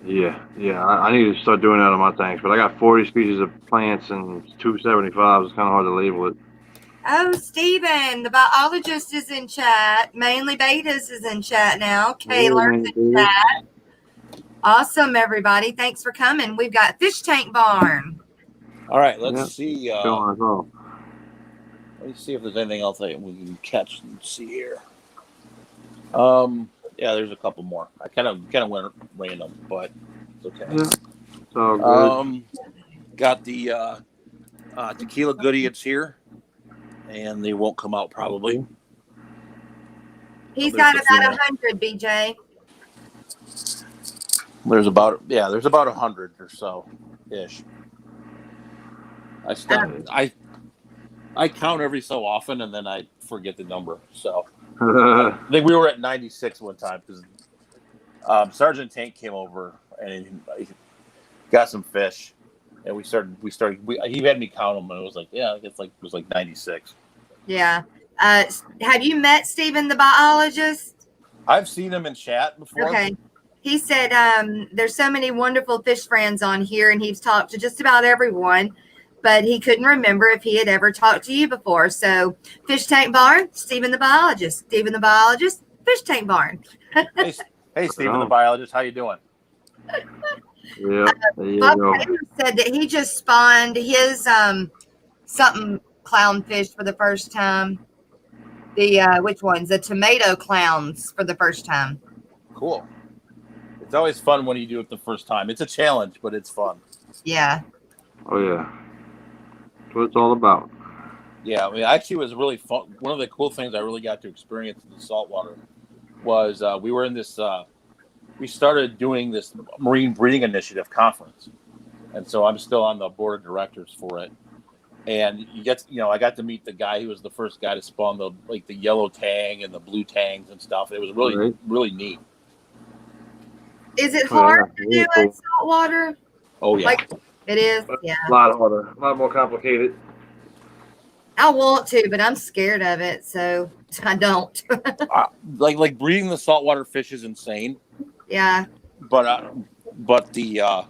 Yeah. I need to start doing that on my tanks, but I got 40 species of plants and 275. It's kind of hard to label it. Oh, Stephen, the biologist is in chat. Mainly Betas is in chat now. Kaylor's in chat. Awesome, everybody. Thanks for coming. We've got Fish Tank Barn. All right, let's Yep. see. Showing us all. Let me see if there's anything else that we can catch and see here. Yeah, there's a couple more. I kind of went random, but it's okay. Yeah. It's all good. Got the tequila goodies here, and they won't come out probably. He's Oh, got there's a few about more. 100, BJ. There's about 100 or so ish. I count every so often, and then I forget the number. So I think we were at 96 one time because Sergeant Tank came over and he got some fish, and we started. He had me count them, and it was like, yeah, it was like 96. Yeah. Have you met Stephen, the biologist? I've seen him in chat before. Okay. He said there's so many wonderful fish friends on here, and he's talked to just about everyone, but he couldn't remember if he had ever talked to you before. So, Fish Tank Barn, Stephen the biologist. Stephen the biologist, Fish Tank Barn. Hey, Stephen the biologist, how you doing? Yeah. There you Bob go. Taylor said that he just spawned his something clownfish for the first time. The which ones? The tomato clowns for the first time. Cool. It's always fun when you do it the first time. It's a challenge, but it's fun. Yeah. Oh yeah, that's what it's all about. Yeah, I mean, actually, it was really fun. One of the cool things I really got to experience in the saltwater was we were in this. We started doing this marine breeding initiative conference, and so I'm still on the board of directors for it. And I got to meet the guy who was the first guy to spawn the yellow tang and the blue tangs and stuff. It was really Right. really neat. Is it Oh, yeah. hard to Really do cool. in saltwater? Oh yeah, Like it is? Yeah. A lot harder, a lot more complicated. I want to, but I'm scared of it, so I don't. like breeding the saltwater fish is insane, Yeah. but the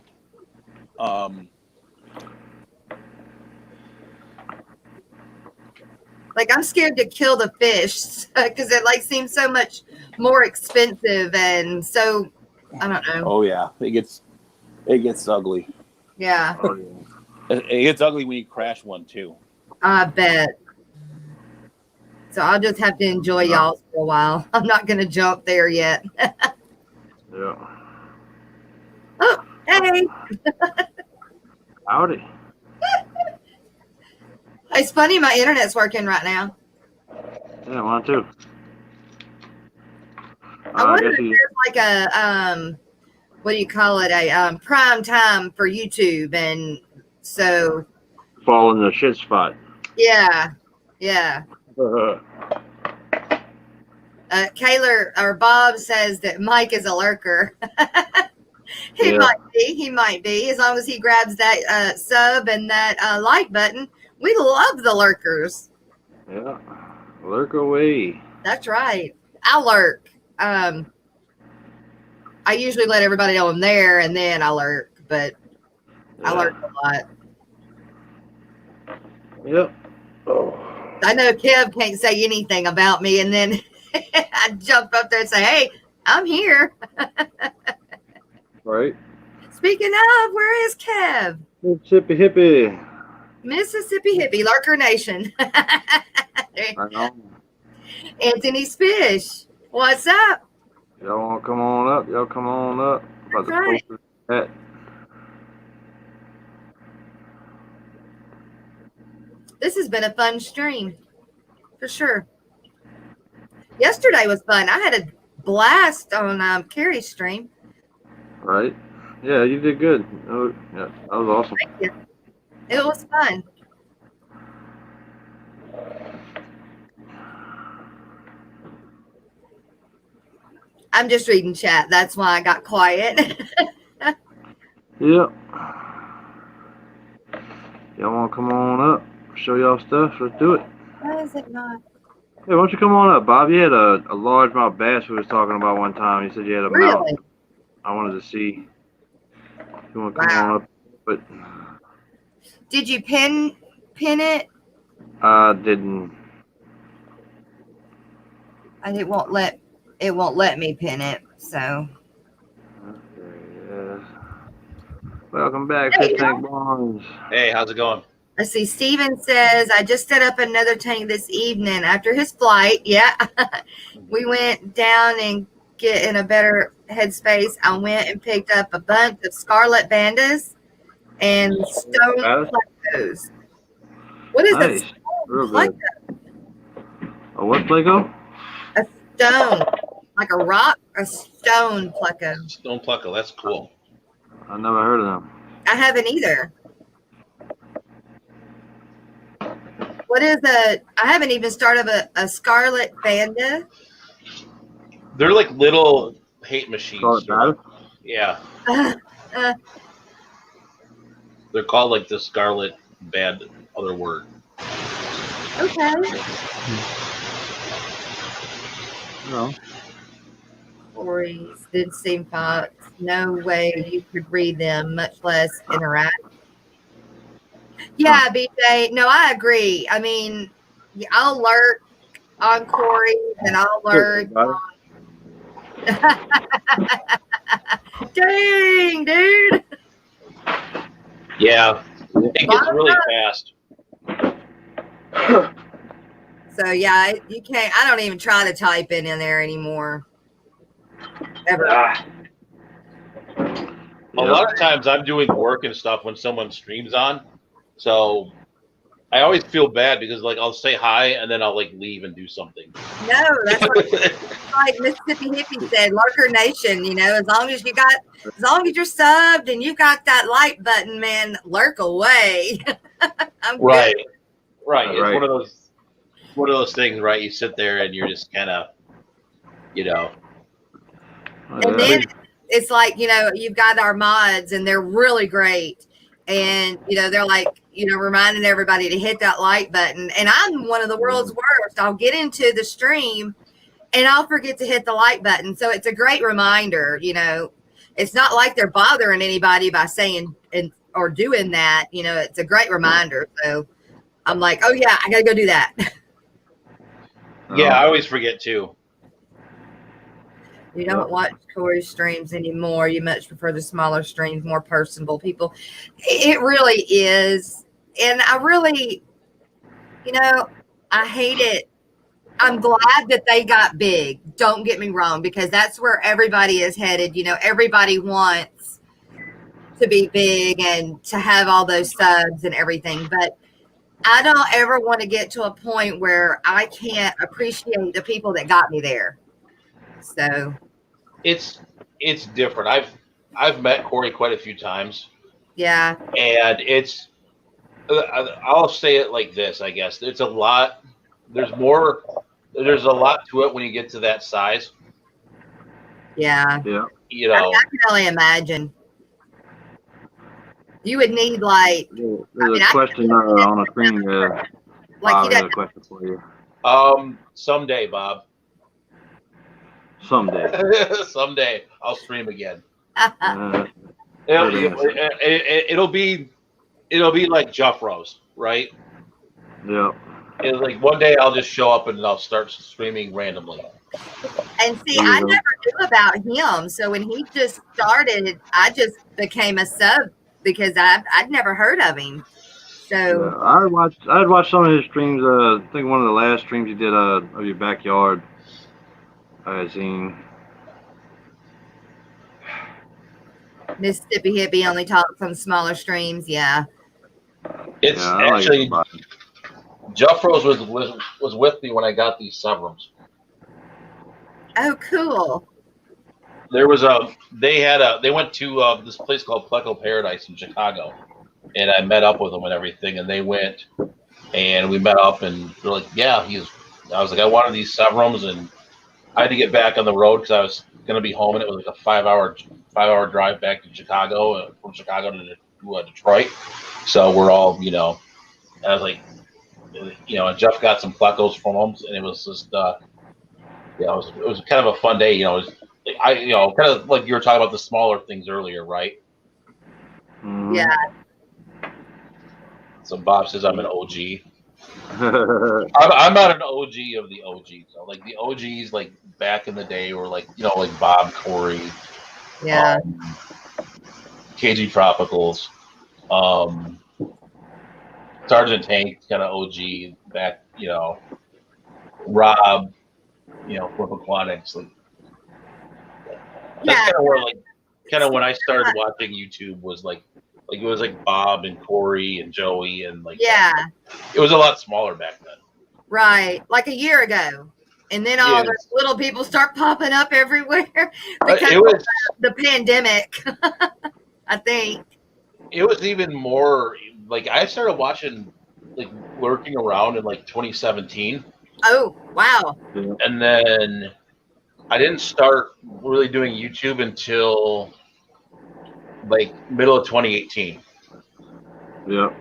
Like I'm scared to kill the fish because it like seems so much more expensive and so I don't know. oh yeah, it gets ugly. Yeah, Oh yeah. It gets ugly when you crash one too. I bet. So I'll just have to enjoy y'all for a while. I'm not gonna jump there yet. Yeah. Oh, hey. Howdy. It's funny my internet's working right now. Yeah, mine too. I wonder if there's like a what do you call it? A prime time for YouTube, and so fall in the shit spot. yeah. Kaylor or Bob says that Mike is a lurker. He Yeah. might be, as long as he grabs that sub and that like button. We love the lurkers. Yeah. Lurk away. That's right. I lurk. I usually let everybody know I'm there and then I lurk, but I Yeah. lurk a lot. Yep. Oh. I know Kev can't say anything about me, and then I jump up there and say, "Hey, I'm here." Right. Speaking of, where is Kev? Mississippi hippie. Mississippi hippie, Lurker Nation. I know. Anthony's Fish. What's up? Y'all want to come on up? Y'all come on up. About That's to right. post that. This has been a fun stream, for sure. Yesterday was fun. I had a blast on Carrie's stream. Right. Yeah, you did good. Oh, yeah, that was awesome. Thank you. It was fun. I'm just reading chat. That's why I got quiet. Yep. Y'all want to come on up? Show y'all stuff? Let's do it. Why is it not? Hey, why don't you come on up, Bob? You had a largemouth bass we was talking about one time. You said you had a mouth. Really? I wanted to see if you want to come on up. But Did you pin it? I didn't. And it won't let me pin it. So Okay, yes. Welcome back, Hey, Fish Tank Barnes. Hey, how's it going? let's see. Steven says, I just set up another tank this evening after his flight. Yeah. We went down and get in a better headspace. I went and picked up a bunch of scarlet bandas and stone plecos. What is Nice. a Real stone good. A what, Lego? A stone. Like a rock, a stone pleco. Stone Plucker, that's cool. I never heard of them. I haven't either. What is I haven't even started a scarlet banda. They're like little hate machines. Call it that? Yeah, Uh, they're called like the Scarlet Bad other word. okay. No. Stories did seem fox. No way you could read them, much less interact. Yeah, BJ. No, I agree. I mean, yeah, I'll lurk on Corey and I'll lurk on. Dang, dude. Yeah, it gets really fast. So yeah, you can't. I don't even try to type it in there anymore. Ever. A Yep. lot of times I'm doing work and stuff when someone streams on, so I always feel bad because like I'll say hi and then I'll like leave and do something. No, that's like Mississippi Hippie said, Lurker Nation. You know, as long as you're subbed and you got that like button, man, lurk away. I'm Right, good. right. It's Right. one of those things, right? You sit there and you're just kind of, you know. And then it's like, you know, you've got our mods and they're really great. And, you know, they're like, you know, reminding everybody to hit that like button. And I'm one of the world's worst. I'll get into the stream and I'll forget to hit the like button. So it's a great reminder, you know. It's not like they're bothering anybody by saying or doing that. You know, it's a great reminder. So I'm like, oh, yeah, I got to go do that. Yeah, I always forget too. You don't watch Corey's streams anymore. You much prefer the smaller streams, more personable people. It really is. And I really, you know, I hate it. I'm glad that they got big. Don't get me wrong, because that's where everybody is headed. You know, everybody wants to be big and to have all those subs and everything. But I don't ever want to get to a point where I can't appreciate the people that got me there. So It's different. I've met Corey quite a few times, yeah, and it's I'll say it like this, I guess. It's a lot. There's a lot to it when you get to that size. yeah. Yeah. You I know, mean, I can only imagine. You would need like There's a question on the screen. like Bob you has don't a question for you. someday, Bob. Someday. Someday I'll stream again. Good answer. It'll be like Juffro's, right? Yep. It's like one day I'll just show up and I'll start streaming randomly. And see, I never knew about him. So when he just started, I just became a sub because I'd never heard of him. So Yeah, I'd watched some of his streams. I think one of the last streams he did of your backyard. I had seen. Mississippi Hippie only talks on smaller streams. Yeah. It's Yeah, I actually like Juffro's was with me when I got these severums. Oh, cool. There was they went to this place called Pleco Paradise in Chicago, and I met up with them and everything, and they went and we met up and they're like, yeah, I was like, I wanted these severums, and I had to get back on the road because I was gonna be home, and it was like a 5-hour drive back to Chicago, from Chicago to Detroit. So we're all, you know, and I was like, you know, and Jeff got some Plecos from them, and it was just, yeah, it was kind of a fun day, you know. You know, kind of like you were talking about the smaller things earlier, right? Mhm. Yeah. So Bob says I'm an OG. I'm not an OG of the OGs. So like the OGs, like back in the day, were like, you know, like Bob, Corey, Yeah. KG Tropicals, Sergeant Tank, kind of OG back, you know, Rob, you know, Flip Aquatics. Like, that's kind of where, like, kind of when I started watching YouTube was like it was like Bob and Corey and Joey and like, yeah, it was a lot smaller back then. right, like a year ago, and then all the little people start popping up everywhere because it was of the pandemic. I think it was even more like I started watching, like, lurking around in like 2017. Oh wow! And then I didn't start really doing YouTube until like middle of 2018. Yep.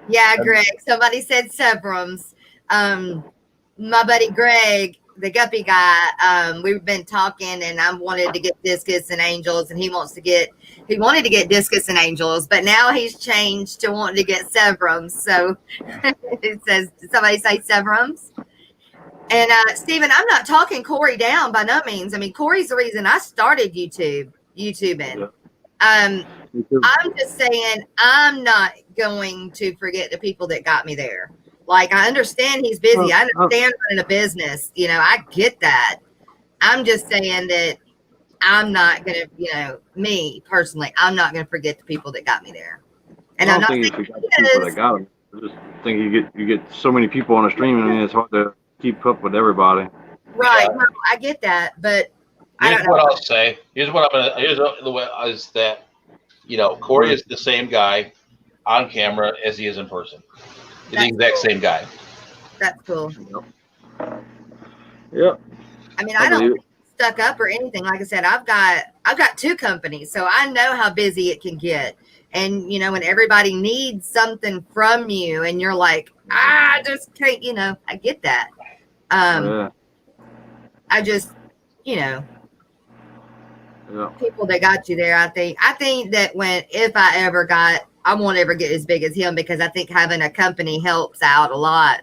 Yeah, Greg. Somebody said Severums. My buddy Greg, the guppy guy, we've been talking, and I wanted to get Discus and Angels, and he wanted to get Discus and Angels, but now he's changed to wanting to get Severums. So it says, did somebody say Severums? And Stephen, I'm not talking Corey down by no means. I mean, Corey's the reason I started YouTubing. Yep. I'm just saying I'm not going to forget the people that got me there. Like, I understand he's busy. Well, I understand running a business. You know, I get that. I'm just saying that I'm not going to, me personally, I'm not going to forget the people that got me there. And I I'm don't not think you saying forgot the people that got them. I just think you get so many people on the stream. I mean, it's hard to keep up with everybody. right. Yeah. No, I get that, but I Here's don't know. what I'll say. Here's the way is that, Corey is the same guy on camera as he is in person. He's the That's exact cool. same guy. That's cool. Yep. I mean, I I don't believe it. stuck up or anything. Like I said, I've got 2 companies, so I know how busy it can get. And when everybody needs something from you, and you're like, I just can't. I get that. Yeah. I just, Yeah. people that got you there. I think that if I ever got, I won't ever get as big as him, because I think having a company helps out a lot.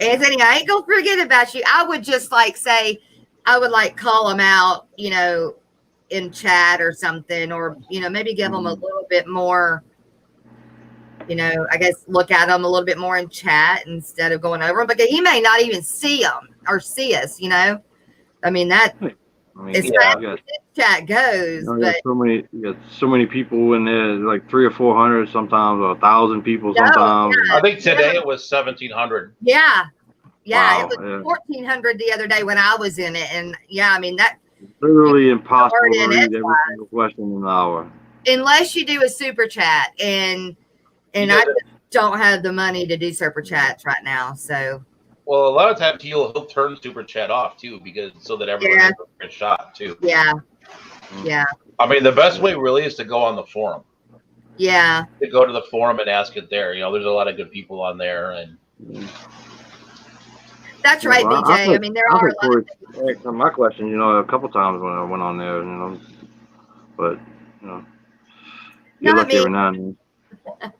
Anthony, I ain't gonna forget about you. I would just say, I would call them out, in chat or something, or maybe give them a little bit more. I guess look at them a little bit more in chat instead of going over them, because he may not even see them or see us. I mean that. I mean, As Yeah. fast as this chat goes, but you got so many people in there, like 300 or 400 sometimes, or 1,000 people No, sometimes. I think today it was 1,700. yeah, Wow, it was yeah. 1,400 the other day when I was in it, and I mean that. Literally impossible hard to in read every edgewise. single question in an hour. Unless you do a super chat, and I just don't have the money to do super chats right now. So, Well, a lot of times he'll turn super chat off too, because so that everyone has a shot too. yeah. I mean, the best way really is to go on the forum. Yeah. To go to the forum and ask it there. There's a lot of good people on there, and That's right, Well, BJ. I mean, there are a lot of Corey answered my question, a couple times when I went on there, but get lucky every now and then.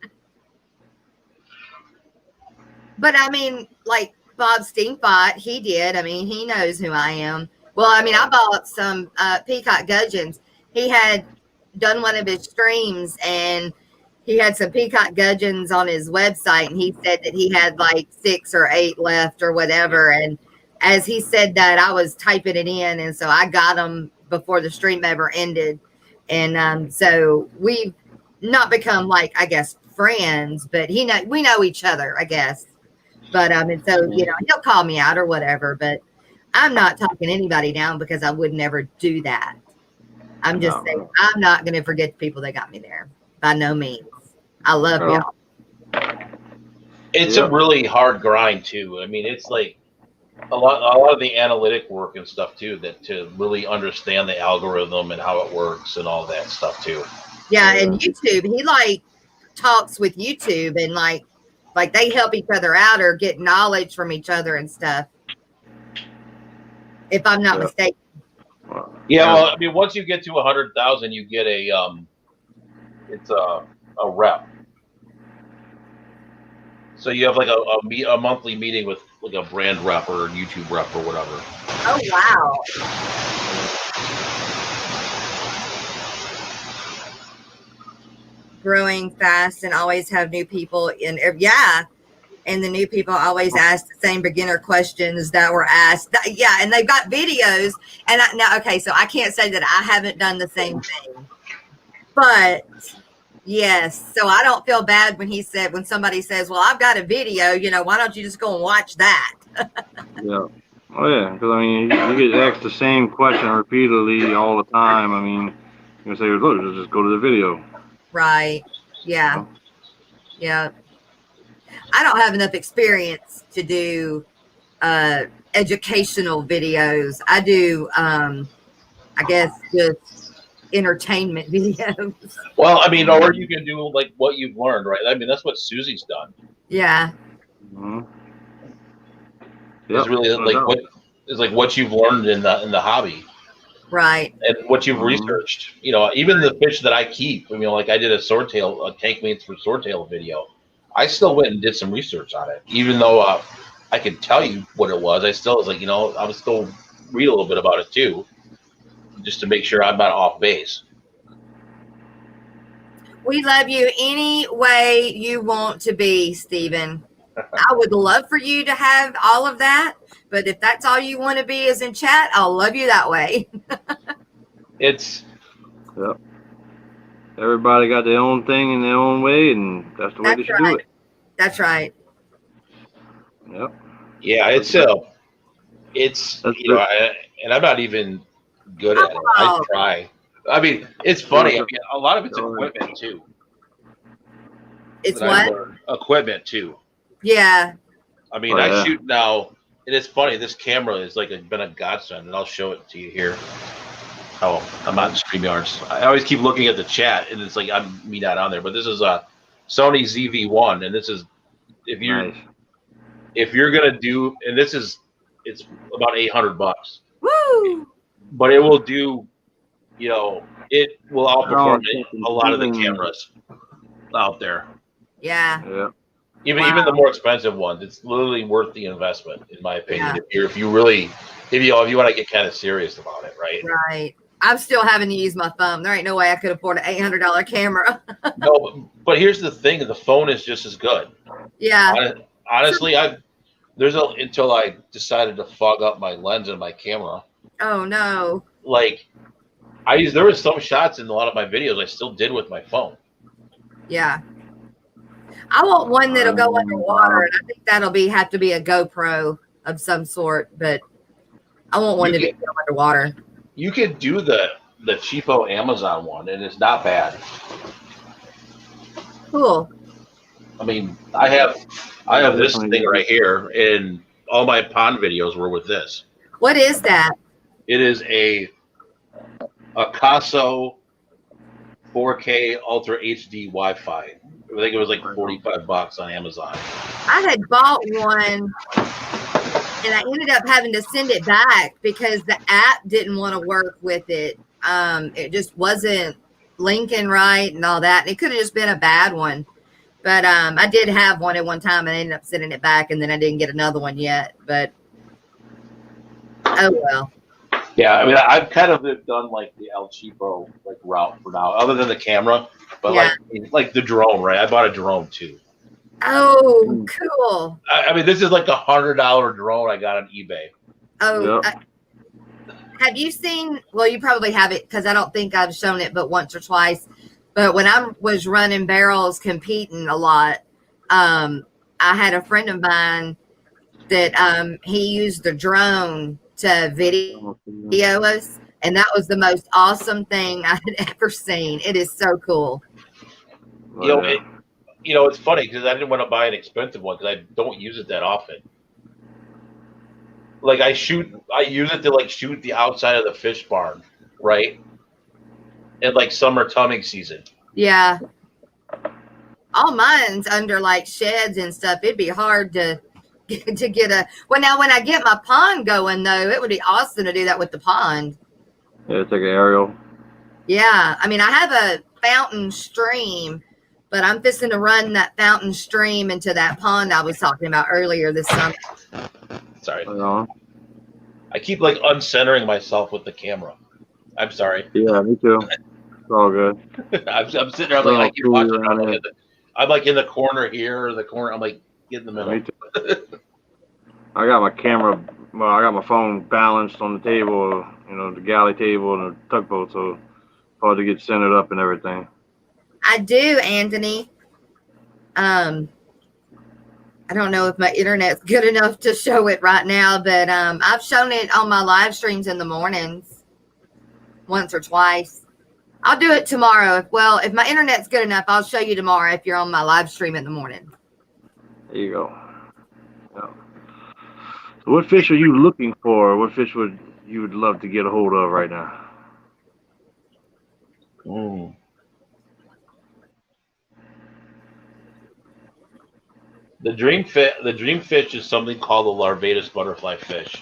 But I mean, like Bob Steenfott, he did. I mean, he knows who I am. Well, I mean, I bought some peacock gudgeons. He had done one of his streams, and he had some peacock gudgeons on his website, and he said that he had like 6 or 8 left or whatever. And as he said that, I was typing it in, and so I got them before the stream ever ended. And so we've not become I guess friends, but we know each other, I guess. But and so he'll call me out or whatever, but I'm not talking anybody down, because I would never do that. I'm just saying I'm not going to forget the people that got me there, by no means. I love y'all. it's a really hard grind too. I mean, it's like a lot of the analytic work and stuff too, that to really understand the algorithm and how it works and all that stuff too. Yeah, and YouTube, he talks with YouTube, and like they help each other out or get knowledge from each other and stuff. If I'm not mistaken. Yeah, well, I mean, once you get to 100,000, you get it's a rep. So you have a monthly meeting with a brand rep or a YouTube rep or whatever. Oh wow. Growing fast and always have new people in. And the new people always ask the same beginner questions that were asked. And they've got videos. And so I can't say that I haven't done the same thing. But yes, so I don't feel bad when somebody says, well, I've got a video, why don't you just go and watch that? Yeah. Oh, yeah, because, I mean, you get asked the same question repeatedly all the time. I mean, you say, look, just go to the video. Right. Yeah. Yeah. I don't have enough experience to do educational videos. I do, I guess, just entertainment videos. Well, I mean, or you can do what you've learned, right? I mean, that's what Susie's done. Yeah. Mm-hmm. It's really what you've learned in the hobby, right? And what you've researched. Even the fish that I keep. I mean, I did a tank mates for swordtail video. I still went and did some research on it, even though I could tell you what it was. I still was I would still read a little bit about it too, just to make sure I'm not off base. We love you any way you want to be, Stephen. I would love for you to have all of that, but if that's all you want to be is in chat, I'll love you that way. It's Yep. Everybody got their own thing in their own way, and that's the way they That's should do right. it. That's right. Yep. yeah, it's That's you know, it. and I'm not even good at it. I Oh, try. I mean, it's funny. I mean, a lot of it's equipment too. it's That I've what? learned. Equipment too. Yeah. I mean, Oh, I yeah. shoot now, and it's funny. This camera is like been a godsend, and I'll show it to you here. Oh, I'm not in StreamYards. I always keep looking at the chat, and it's like I'm me not on there. But this is a Sony ZV-1, and this is if you're Nice. if you're gonna do, and this is it's about $800, Woo. but it will do. You know, it will outperform Oh, a lot of the even- cameras out there. Yeah. Yeah. Even the more expensive ones, it's literally worth the investment, in my opinion. Yeah. If you really if you want to get kind of serious about it, right? Right. I'm still having to use my phone. There ain't no way I could afford an $800 camera. No, but here's the thing: the phone is just as good. Yeah. Honestly, until I decided to fog up my lens and my camera. Oh no. Like there was some shots in a lot of my videos I still did with my phone. Yeah. I want one that'll go underwater, and I think that'll have to be a GoPro of some sort. But I want one to go underwater. You could do the cheapo Amazon one, and it's not bad. Cool. I mean, I have this thing right here, and all my pond videos were with this. What is that? It is a Caso 4K Ultra HD Wi-Fi. I think it was like $45 on Amazon. I had bought one, and I ended up having to send it back because the app didn't want to work with it. It just wasn't linking right and all that. It could have just been a bad one. But I did have one at one time, and I ended up sending it back, and then I didn't get another one yet. But oh well. Yeah, I mean, I've kind of done like the El Cheapo like route for now, other than the camera. But Yeah. like the drone, right? I bought a drone too. Oh, cool. I mean, this is like $100 drone I got on eBay. Oh, Yep. have you seen? Well, you probably have it because I don't think I've shown it but once or twice. But when I was running barrels competing a lot, I had a friend of mine that he used the drone to video us, and that was the most awesome thing I had ever seen. It is so cool. It's funny because I didn't want to buy an expensive one because I don't use it that often. Like I use it to like shoot the outside of the fish barn, right? In like summer tumming season. Yeah. All mine's under like sheds and stuff. It'd be hard to get now when I get my pond going though, it would be awesome to do that with the pond. Yeah, it's like an aerial. Yeah. I mean, I have a fountain stream, but I'm fixing to run that fountain stream into that pond I was talking about earlier this summer. Sorry. Uh-huh. I keep like uncentering myself with the camera. I'm sorry. Yeah, me too. It's all good. I'm sitting there. I'm like, I keep watching. I'm like in the corner here, or the corner. I'm like, get in the middle. Me too. I got my camera. Well, I got my phone balanced on the table, the galley table and the tugboat, so hard to get centered up and everything. I do, Anthony. I don't know if my internet's good enough to show it right now, but I've shown it on my live streams in the mornings once or twice. I'll do it tomorrow. If my internet's good enough, I'll show you tomorrow if you're on my live stream in the morning. There you go. Yeah. So what fish are you looking for? What fish would you love to get a hold of right now? The dream fish is something called the Larvatus butterfly fish,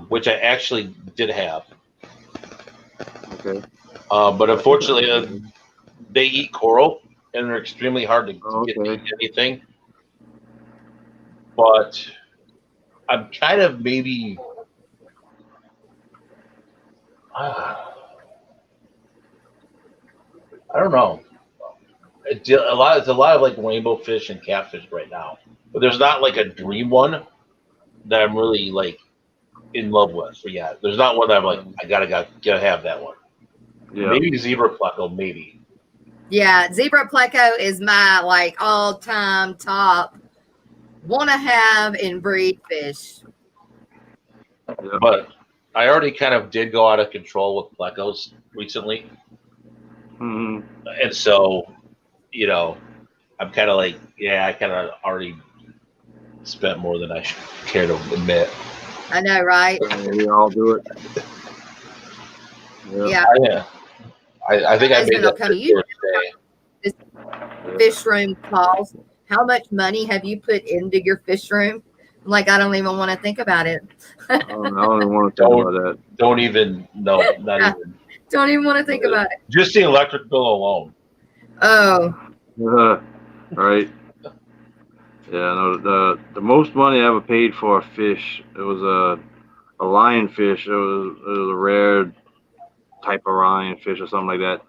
which I actually did have. Okay. But unfortunately, they eat coral and they're extremely hard to get to eat anything. But I'm kind of maybe. I don't know. It's a lot of like rainbow fish and catfish right now, but there's not like a dream one that I'm really like in love with. So yeah, there's not one that I'm like I gotta have that one. Yeah. Maybe zebra pleco, maybe. Yeah, zebra pleco is my like all-time top want to have and breed fish. Yeah. But I already kind of did go out of control with plecos recently, Mhm. and so I'm kind of like, yeah, I kind of already spent more than I should care to admit. I know, right? We all do it. Yeah. Yeah. I think My I made husband will that come to you. today. Fish room calls. How much money have you put into your fish room? Like, I don't even want to think about it. I don't even want to think about that. Don't even know. Not Yeah. even. Don't even want to think about it. Just the electric bill alone. Oh, Right. Yeah, no, the most money I ever paid for a fish, it was a lionfish. It was a rare type of lionfish or something like that.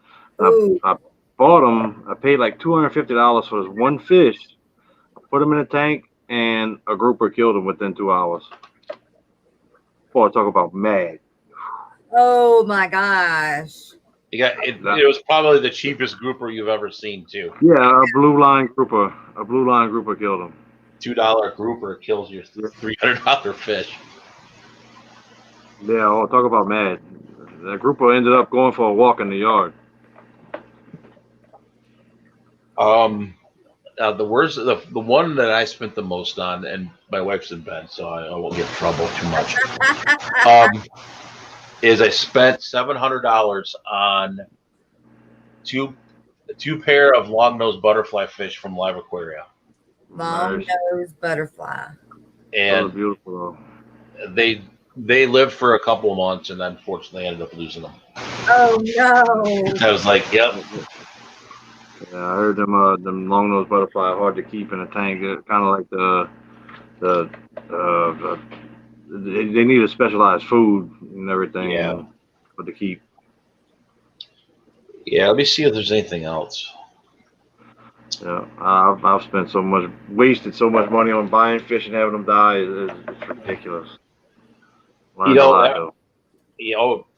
ooh. I bought him. I paid like $250 for this one fish. I put him in a tank, and a grouper killed him within 2 hours. Boy, talk about mad. Oh my gosh. It was probably the cheapest grouper you've ever seen too. Yeah, a blue line grouper. A blue line grouper killed him. $2 grouper kills your $300 fish. Yeah, oh, talk about mad. That grouper ended up going for a walk in the yard. The worst, the one that I spent the most on, and my wife's in bed, so I won't get in trouble too much. Is I spent $700 on two pair of long-nosed butterfly fish from Live Aquaria, Long-nosed butterfly. and beautiful. They lived for a couple of months, and unfortunately ended up losing them. Oh no! I was like, yep. Yeah, I heard them long-nosed butterfly are hard to keep in a tank. They're kind of like they need a specialized food and everything. Yeah. For to keep. Yeah, let me see if there's anything else. Yeah, I've wasted so much money on buying fish and having them die. It's ridiculous. Learned a lot, though.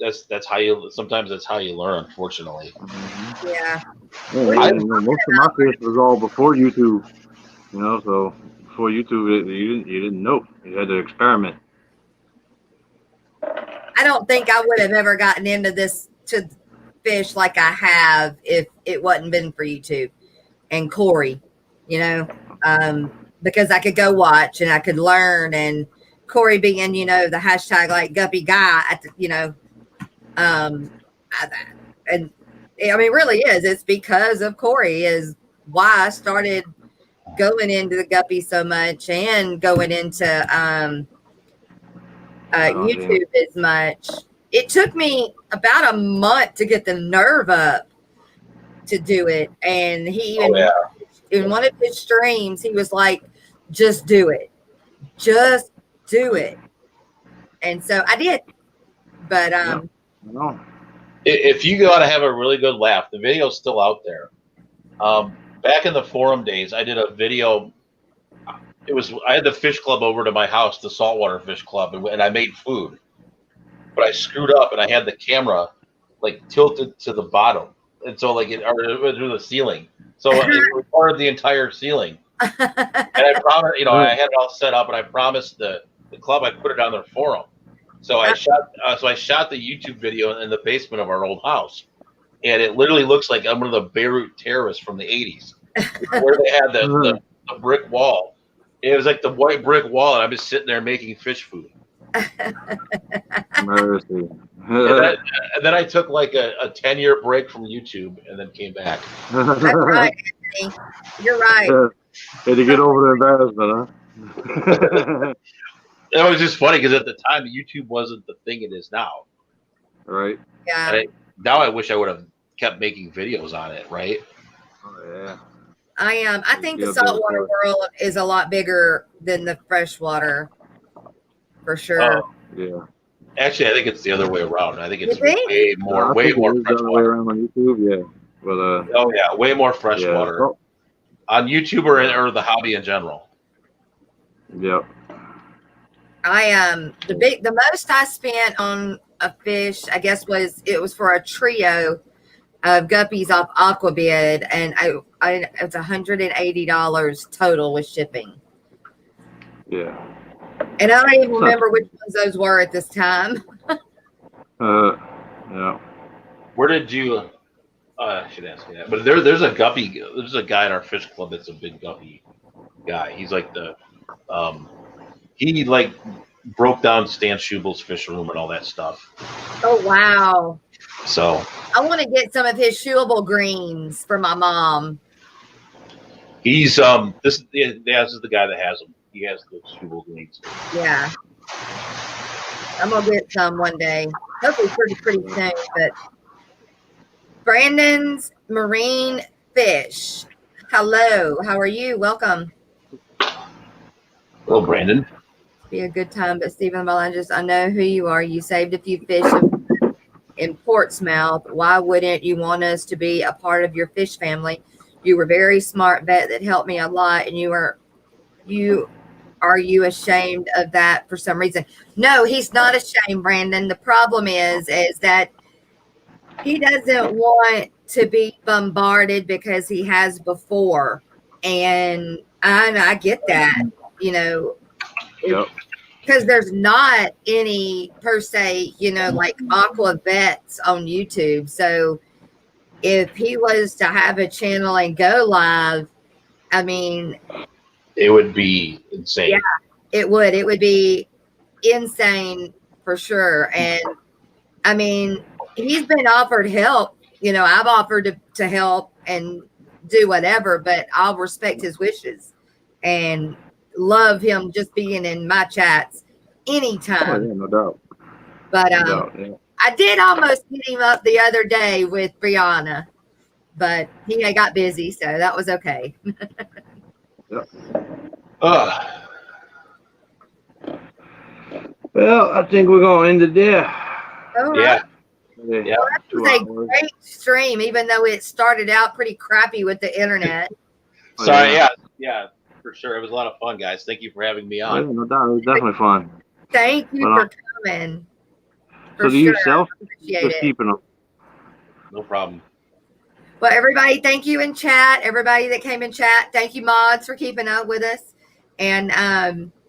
That's how you. Sometimes that's how you learn. Unfortunately. Mm-hmm. Yeah. Most of my fish was all before YouTube. So before YouTube, you didn't know. You had to experiment. I don't think I would have ever gotten into this to fish like I have if it wasn't been for YouTube and Corey, because I could go watch and I could learn, and Corey being, the hashtag like guppy guy at and I mean, really is. It's because of Corey is why I started going into the guppy so much and going into YouTube as much. It took me about a month to get the nerve up to do it, and he even in one of his streams he was like, just do it, and so I did. But if you got to have a really good laugh, the video's still out there. Back in the forum days, I did a video. I had the fish club over to my house, the saltwater fish club, and I made food. But I screwed up, and I had the camera like tilted to the bottom, and so like it through the ceiling, so it recorded the entire ceiling. And I promised, I had it all set up, and I promised the club I put it on their forum. So I shot the YouTube video in the basement of our old house, and it literally looks like I'm one of the Beirut terrorists from the '80s, where they had the brick wall. It was like the white brick wall, and I'm just sitting there making fish food. Mercy. And then I took like a 10-year break from YouTube and then came back. That's right, Anthony. You're right. Had to get over the embarrassment, huh? It was just funny because at the time YouTube wasn't the thing it is now. Right. Yeah. Now I wish I would have kept making videos on it. Right. Oh yeah. I think the saltwater world is a lot bigger than the freshwater, for sure. Yeah. Actually, I think it's the other way around. I think it's way more the other way around on YouTube. Yeah. But Oh yeah, way more fresh yeah, water on YouTube or the hobby in general. Yep. The most I spent on a fish, I guess, was for a trio of guppies off Aquabid, and it's $180 total with shipping. Yeah. And I don't even It's not- remember which ones those were at this time. Yeah. Where did you? I should ask you that. But there's a guppy. There's a guy in our fish club that's a big guppy guy. He's like he like broke down Stan Schubel's fish room and all that stuff. Oh wow! So I want to get some of his chewable greens for my mom. he's this is the guy that has them. He has the Schubel greens. Yeah, I'm gonna get some one day. Hopefully, pretty soon. But Brandon's Marine Fish. Hello, how are you? Welcome. Hello, Brandon. Be a good time, but Stephen Belanges, I know who you are. You saved a few fish in Portsmouth. Why wouldn't you want us to be a part of your fish family? You were very smart vet that helped me a lot, and are you ashamed of that for some reason? No, he's not ashamed, Brandon. The problem is that he doesn't want to be bombarded because he has before, and I get that, you know. Yep. Because there's not any per se, like aqua vets on YouTube. So if he was to have a channel and go live, I mean, it would be insane. Yeah, it would be insane for sure. And I mean, he's been offered help. I've offered to help and do whatever, but I'll respect his wishes and love him just being in my chats anytime. Oh, yeah, no doubt. But No doubt, yeah. I did almost get him up the other day with Brianna, but he got busy, so that was okay. Yep. Uh, Well, I think we're gonna end it there. All right. yeah. Yeah. Well, that was a great stream, even though it started out pretty crappy with the internet. Sorry, yeah, for sure. It was a lot of fun, guys. Thank you for having me Oh, yeah, on. no doubt. It was definitely fun. Thank you But, for coming. So do you self Appreciate just it. keeping them? No problem. Well, everybody, thank you in chat. Everybody that came in chat, thank you, mods, for keeping up with us. And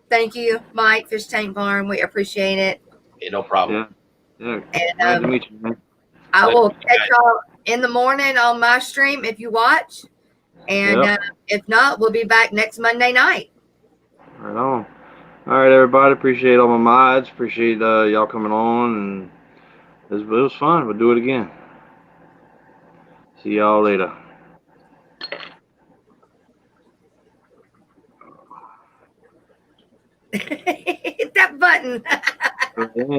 thank you, Mike, Fish Tank Farm. We appreciate it. Hey, no problem. Yeah. And Glad to meet you, man. I will catch y'all in the morning on my stream if you watch. And if not, we'll be back next Monday night. Right on. All right, everybody. Appreciate all my mods. Appreciate y'all coming on, and it was fun. We'll do it again. See y'all later. Hit that button. And